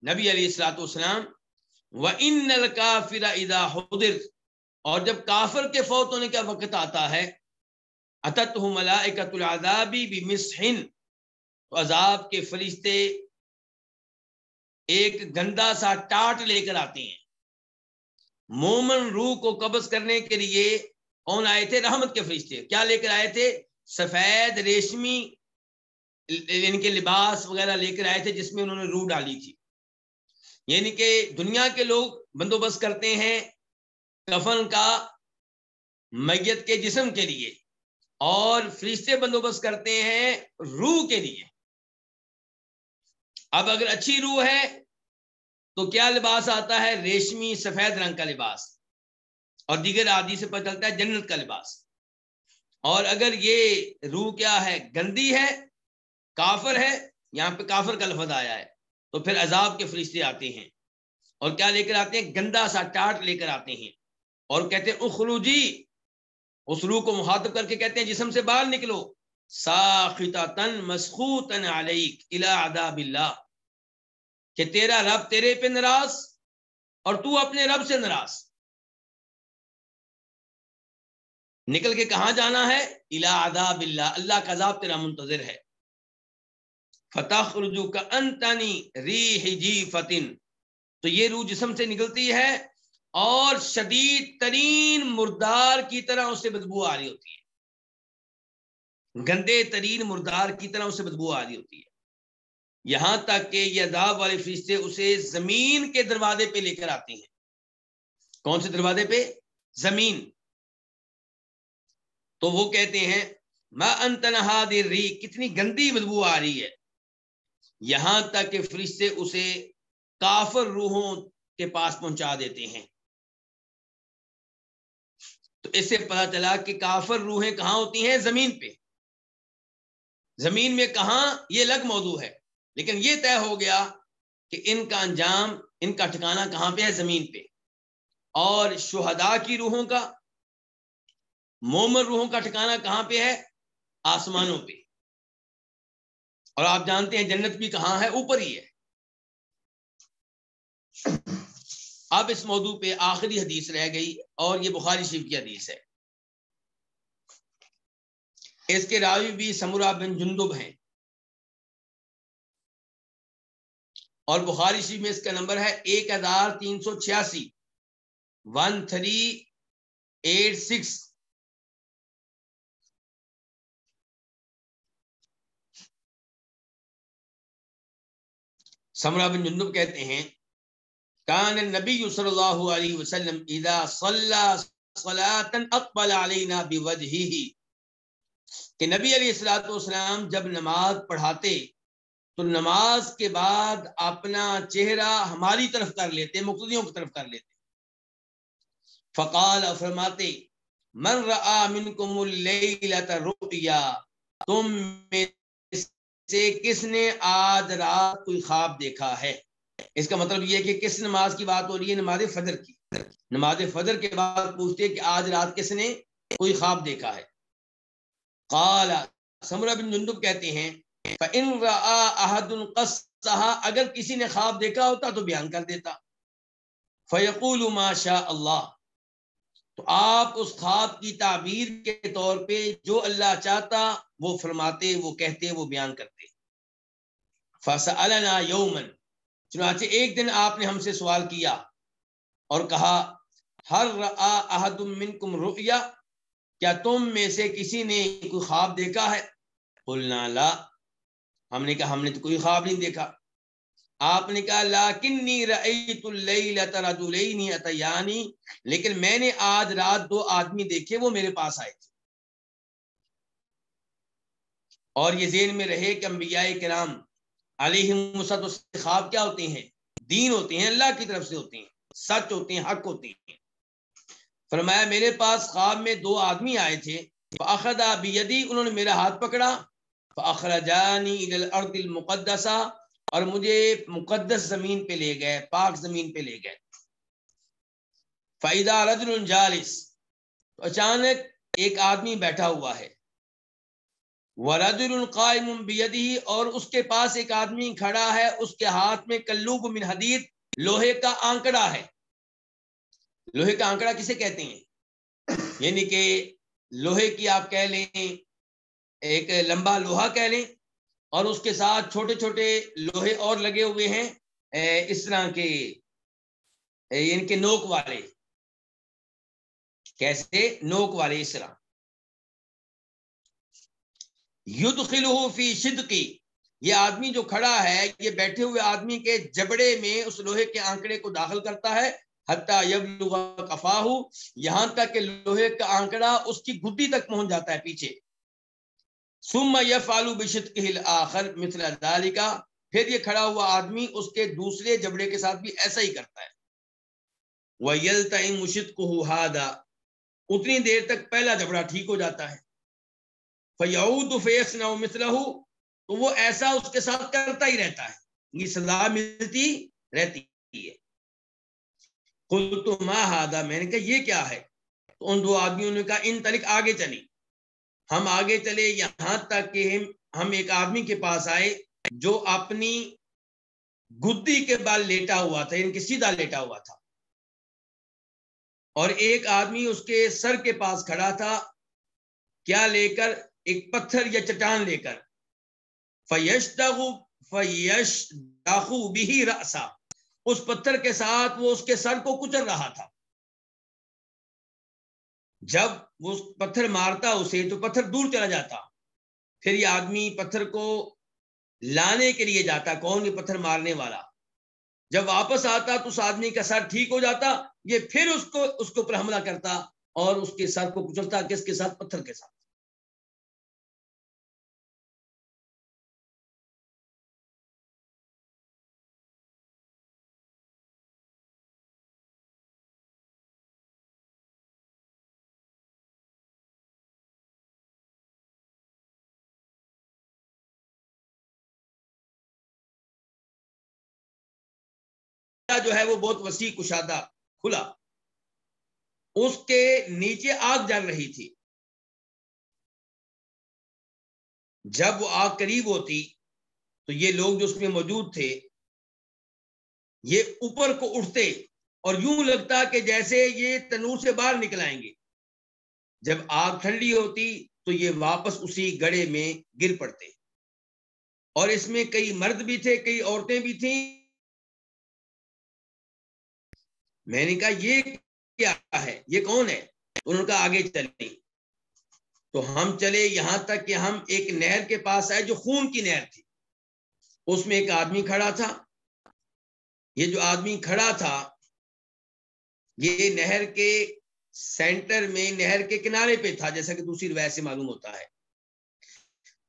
S1: نبی علیہ الصلوۃ والسلام، وَإِنَّ الْكَافِرَ إِذَا حُضِرَ، اور جب کافر کے فوت ہونے کا وقت آتا ہے، أَتَتْهُ مَلَائِكَةُ الْعَذَابِ بِمِسْحٍ، تو عذاب کے فرشتے ایک گندا سا ٹاٹ لے کر آتے ہیں. مومن روح کو قبض کرنے کے لیے کون آئے تھے؟ رحمت کے فرشتے. کیا لے کر آئے تھے؟ سفید ریشمی یعنی کہ لباس وغیرہ لے کر آئے تھے جس میں انہوں نے روح ڈالی تھی. یعنی کہ دنیا کے لوگ بندوبست کرتے ہیں کفن کا میت کے جسم کے لیے، اور فرشتے بندوبست کرتے ہیں روح کے لیے. اب اگر اچھی روح ہے تو کیا لباس آتا ہے؟ ریشمی سفید رنگ کا لباس، اور دیگر آدی سے پتہ چلتا ہے جنت کا لباس. اور اگر یہ روح کیا ہے؟ گندی ہے، کافر ہے، یہاں پہ کافر کا لفظ آیا ہے، تو پھر عذاب کے فرشتے آتے ہیں اور کیا لے کر آتے ہیں؟ گندا سا ٹاٹ لے کر آتے ہیں اور کہتے ہیں اخرجی، اس روح کو مخاطب کر کے کہتے ہیں جسم سے باہر نکلو، ساخطۃ مسخوطا علیک الی عذاب اللہ، کہ تیرا رب تیرے پہ ناراض اور تو اپنے رب سے ناراض. نکل کے کہاں جانا ہے؟ الی عذاب اللہ، اللہ کا عذاب تیرا منتظر ہے. فتخرج کأنتنی ریح جیفۃ، تو یہ روح جسم سے نکلتی ہے اور شدید ترین مردار کی طرح اس سے بدبو آ رہی ہوتی ہے، گندے ترین مردار کی طرح اس سے بدبو آ رہی ہوتی ہے. یہاں تک کہ یہ عذاب والے فرشتے اسے زمین کے دروازے پہ لے کر آتے ہیں. کون سے دروازے پہ؟ زمین. تو وہ کہتے ہیں ما انت نہاد الریح، کتنی گندی بدبو آ رہی ہے. یہاں تک کہ فرشتے اسے کافر روحوں کے پاس پہنچا دیتے ہیں. تو اس سے پتہ چلا کہ کافر روحیں کہاں ہوتی ہیں؟ زمین پہ. زمین میں کہاں؟ یہ الگ موضوع ہے، لیکن یہ طے ہو گیا کہ ان کا انجام، ان کا ٹھکانہ کہاں پہ ہے؟ زمین پہ. اور شہداء کی روحوں کا، مومن روحوں کا ٹھکانہ کہاں پہ ہے؟ آسمانوں پہ. اور آپ جانتے ہیں جنت بھی کہاں ہے؟ اوپر ہی ہے. اب اس موضوع پہ آخری حدیث رہ گئی اور یہ بخاری شریف کی حدیث ہے. اس کے راوی بھی سمرہ بن جندب ہیں اور بخاری شریف میں اس کا نمبر ہے 1386 1386. سمرہ بن جندب کہتے ہیں کان النبی صلی اللہ علیہ وسلم اذا صلی صلاۃ اقبل علینا بوجہہ کہ نبی علیہ الصلوۃ والسلام جب نماز پڑھاتے تو نماز کے بعد اپنا چہرہ ہماری طرف کر لیتے، مقتدیوں کی طرف کر لیتے. فقال فرماتے من رآ منکم اللیلۃ رؤیا تم میں سے کس نے آج رات کوئی خواب دیکھا ہے. اس کا مطلب یہ ہے کہ کس نماز کی بات ہو رہی ہے؟ نماز فجر کی. نماز فجر کے بعد پوچھتے کہ آج رات کس نے کوئی خواب دیکھا ہے. قال سمرہ بن جندب کہتے ہیں فإن رأى أحد قصها اگر کسی نے خواب دیکھا ہوتا تو بیان کر دیتا. فیقول ما شاء اللہ تو آپ اس خواب کی تعبیر کے طور پہ جو اللہ چاہتا وہ فرماتے، وہ کہتے، وہ بیان کرتے. فسألنا یوما چنانچہ ایک دن آپ نے ہم سے سوال کیا اور کہا ہر رأى أحد منکم رؤیا کیا تم میں سے کسی نے کوئی خواب دیکھا ہے؟ قلنا لا ہم نے کہا ہم نے تو کوئی خواب نہیں دیکھا. آپ نے کہا لیکنی رأیت اللیلۃ رجلین اتیانی لیکن میں نے آج رات دو آدمی دیکھے، وہ میرے پاس آئے تھے. اور یہ ذہن میں رہے کہ انبیاء کرام علیہم الصلوۃ خواب کیا ہوتے ہیں؟ دین ہوتے ہیں، اللہ کی طرف سے ہوتے ہیں، سچ ہوتے ہیں، حق ہوتے ہیں. فرمایا میرے پاس خواب میں دو آدمی آئے تھے، فاخذا بیدی انہوں نے میرا ہاتھ پکڑا، فاخرجانی الی الارض المقدسہ اور مجھے مقدس زمین پہ لے گئے، پاک زمین پہ لے گئے. فاذا رجل جالس تو اچانک ایک آدمی بیٹھا ہوا ہے، ورجل قائم بیدہ اور اس کے پاس ایک آدمی کھڑا ہے، اس کے ہاتھ میں کلوب من حدید لوہے کا آنکڑا ہے. لوہے کا آنکڑا کسے کہتے ہیں؟ یعنی کہ لوہے کی آپ کہہ لیں ایک لمبا لوہا کہہ لیں اور اس کے ساتھ چھوٹے چھوٹے لوہے اور لگے ہوئے ہیں اس طرح کے، ان کے نوک والے. کیسے؟ نوک والے اس طرح. یدخلہ فی شدقی یہ آدمی جو کھڑا ہے یہ بیٹھے ہوئے آدمی کے جبڑے میں اس لوہے کے آنکڑے کو داخل کرتا ہے، حتی یبلغ قفاہ یہاں تک کہ لوہے کا آنکڑا اس کی گھٹی تک پہنچ جاتا ہے پیچھے. ثم یفعل بشدقہ الآخر مثل ذلک پھر یہ کھڑا ہوا آدمی اس کے دوسرے جبڑے کے ساتھ بھی ایسا ہی کرتا ہے. وَيَلْتَئِمُ شِدْقُهُ هَذَا اتنی دیر تک پہلا جبڑا ٹھیک ہو جاتا ہے. فَيَعُودُ فَيَصْنَعُ مِثْلَهُ تو وہ ایسا اس کے ساتھ کرتا ہی رہتا ہے، یہ سزا ملتی رہتی ہے. قُلْتُ مَا هَذَا میں نے کہا یہ کیا ہے؟ تو ان دو آدمیوں نے کہا انطلق آگے چلی. ہم آگے چلے یہاں تک کہ ہم ایک آدمی کے پاس آئے جو اپنی گدی کے بال لیٹا ہوا تھا، ان کے سیدھا لیٹا ہوا تھا، اور ایک آدمی اس کے سر کے پاس کھڑا تھا، کیا لے کر؟ ایک پتھر یا چٹان لے کر. فَيَشْدَغُ بِهِ رَأْسًا اس پتھر کے ساتھ وہ اس کے سر کو کچل رہا تھا. جب وہ پتھر مارتا اسے تو پتھر دور چلا جاتا، پھر یہ آدمی پتھر کو لانے کے لیے جاتا. کون؟ یہ پتھر مارنے والا. جب واپس آتا تو اس آدمی کا سر ٹھیک ہو جاتا، یہ پھر اس کو پر حملہ کرتا اور اس کے سر کو کچلتا. کس کے ساتھ؟ پتھر کے ساتھ. جو ہے وہ بہت وسیع کشادہ کھلا، اس کے نیچے آگ جل رہی تھی. جب وہ آگ قریب ہوتی تو یہ لوگ جو اس میں موجود تھے یہ اوپر کو اٹھتے اور یوں لگتا کہ جیسے یہ تنور سے باہر نکل آئیں گے. جب آگ ٹھنڈی ہوتی تو یہ واپس اسی گڑھے میں گر پڑتے. اور اس میں کئی مرد بھی تھے, کئی عورتیں بھی تھیں. میں نے کہا یہ کیا ہے, یہ کون ہے؟ انہوں نے کہا آگے چلیں. تو ہم چلے یہاں تک کہ ہم ایک نہر کے پاس آئے جو خون کی نہر تھی. اس میں ایک آدمی کھڑا تھا. یہ جو آدمی کھڑا تھا یہ نہر کے سینٹر میں, نہر کے کنارے پہ تھا, جیسا کہ دوسری روایت سے معلوم ہوتا ہے.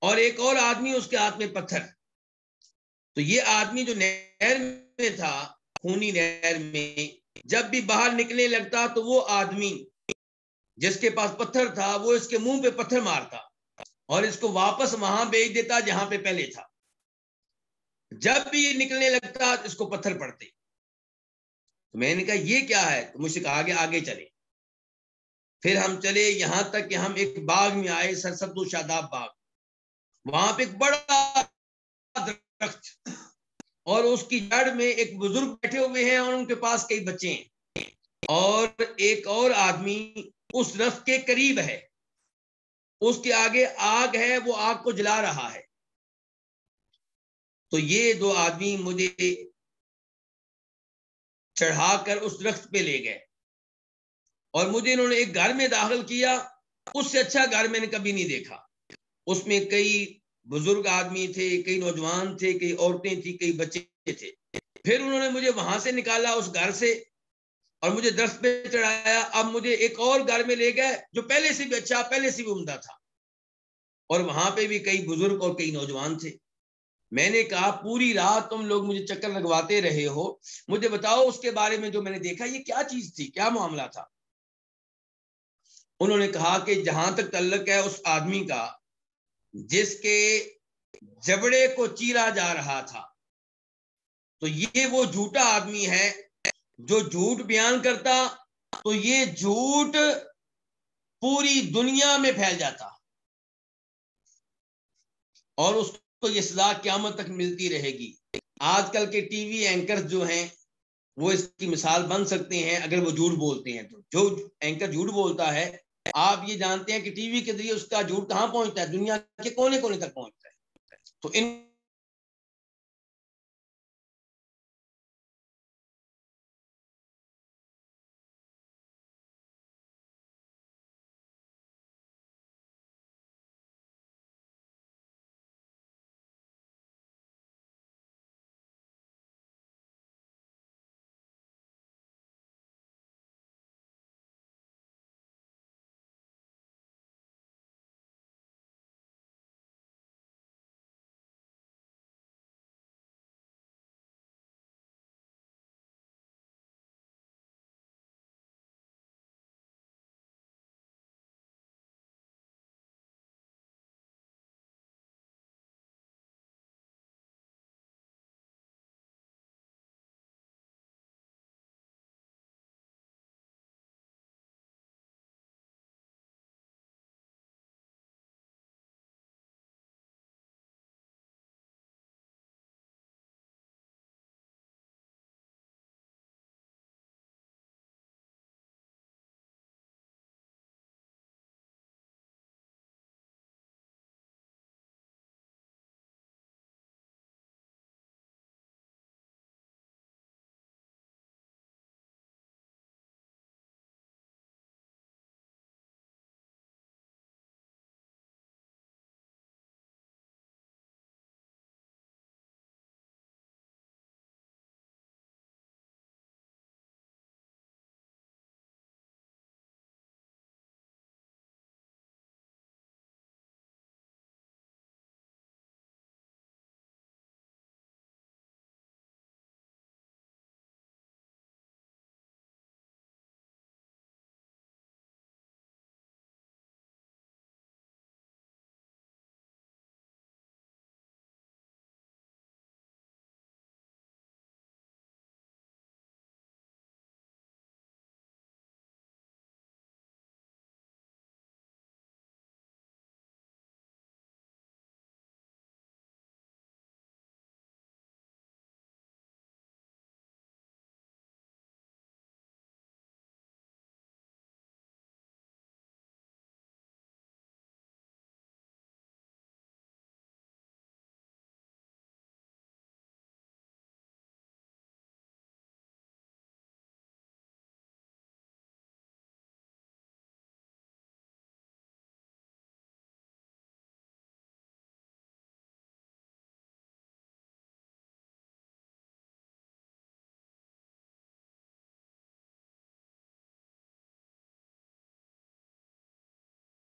S1: اور ایک اور آدمی اس کے ہاتھ میں پتھر. تو یہ آدمی جو نہر میں تھا, خونی نہر میں, جب بھی باہر نکلنے لگتا تو وہ آدمی جس کے پاس پتھر تھا وہ اس کے منہ پہ پتھر مارتا اور اس کو واپس وہاں بھیج دیتا جہاں پہ پہلے تھا. جب بھی یہ نکلنے لگتا اس کو پتھر پڑتے. تو میں نے کہا یہ کیا ہے؟ تو مجھ سے کہا آگے چلے. پھر ہم چلے یہاں تک کہ ہم ایک باغ میں آئے, سرسبز و شاداب باغ. وہاں پہ ایک بڑا درخت اور اس کی جڑ میں ایک بزرگ بیٹھے ہوئے ہیں اور ان کے پاس کئی بچے ہیں. اور ایک اور آدمی اس درخت کے قریب ہے, اس کے آگے آگ ہے, وہ آگ کو جلا رہا ہے. تو یہ دو آدمی مجھے چڑھا کر اس درخت پہ لے گئے اور مجھے انہوں نے ایک گھر میں داخل کیا. اس سے اچھا گھر میں نے کبھی نہیں دیکھا. اس میں کئی بزرگ آدمی تھے, کئی نوجوان تھے, کئی عورتیں تھیں, کئی بچے تھے. پھر انہوں نے مجھے وہاں سے نکالا اس گھر سے اور مجھے درخت پہ چڑھایا. اب مجھے ایک اور گھر میں لے گئے جو پہلے سے بھی اچھا, پہلے سے بھی عمدہ تھا, اور وہاں پہ بھی کئی بزرگ اور کئی نوجوان تھے. میں نے کہا پوری رات تم لوگ مجھے چکر لگواتے رہے ہو, مجھے بتاؤ اس کے بارے میں جو میں نے دیکھا یہ کیا چیز تھی, کیا معاملہ تھا؟ انہوں نے کہا کہ جہاں تک تعلق ہے اس آدمی کا جس کے جبڑے کو چیرا جا رہا تھا, تو یہ وہ جھوٹا آدمی ہے جو جھوٹ بیان کرتا تو یہ جھوٹ پوری دنیا میں پھیل جاتا اور اس کو یہ سزا قیامت تک ملتی رہے گی. آج کل کے ٹی وی اینکر جو ہیں وہ اس کی مثال بن سکتے ہیں اگر وہ جھوٹ بولتے ہیں. تو جو اینکر جھوٹ بولتا ہے, آپ یہ جانتے ہیں کہ ٹی وی کے ذریعے اس کا جھوٹ کہاں پہنچتا ہے, دنیا کے کونے کونے تک پہنچتا ہے. تو ان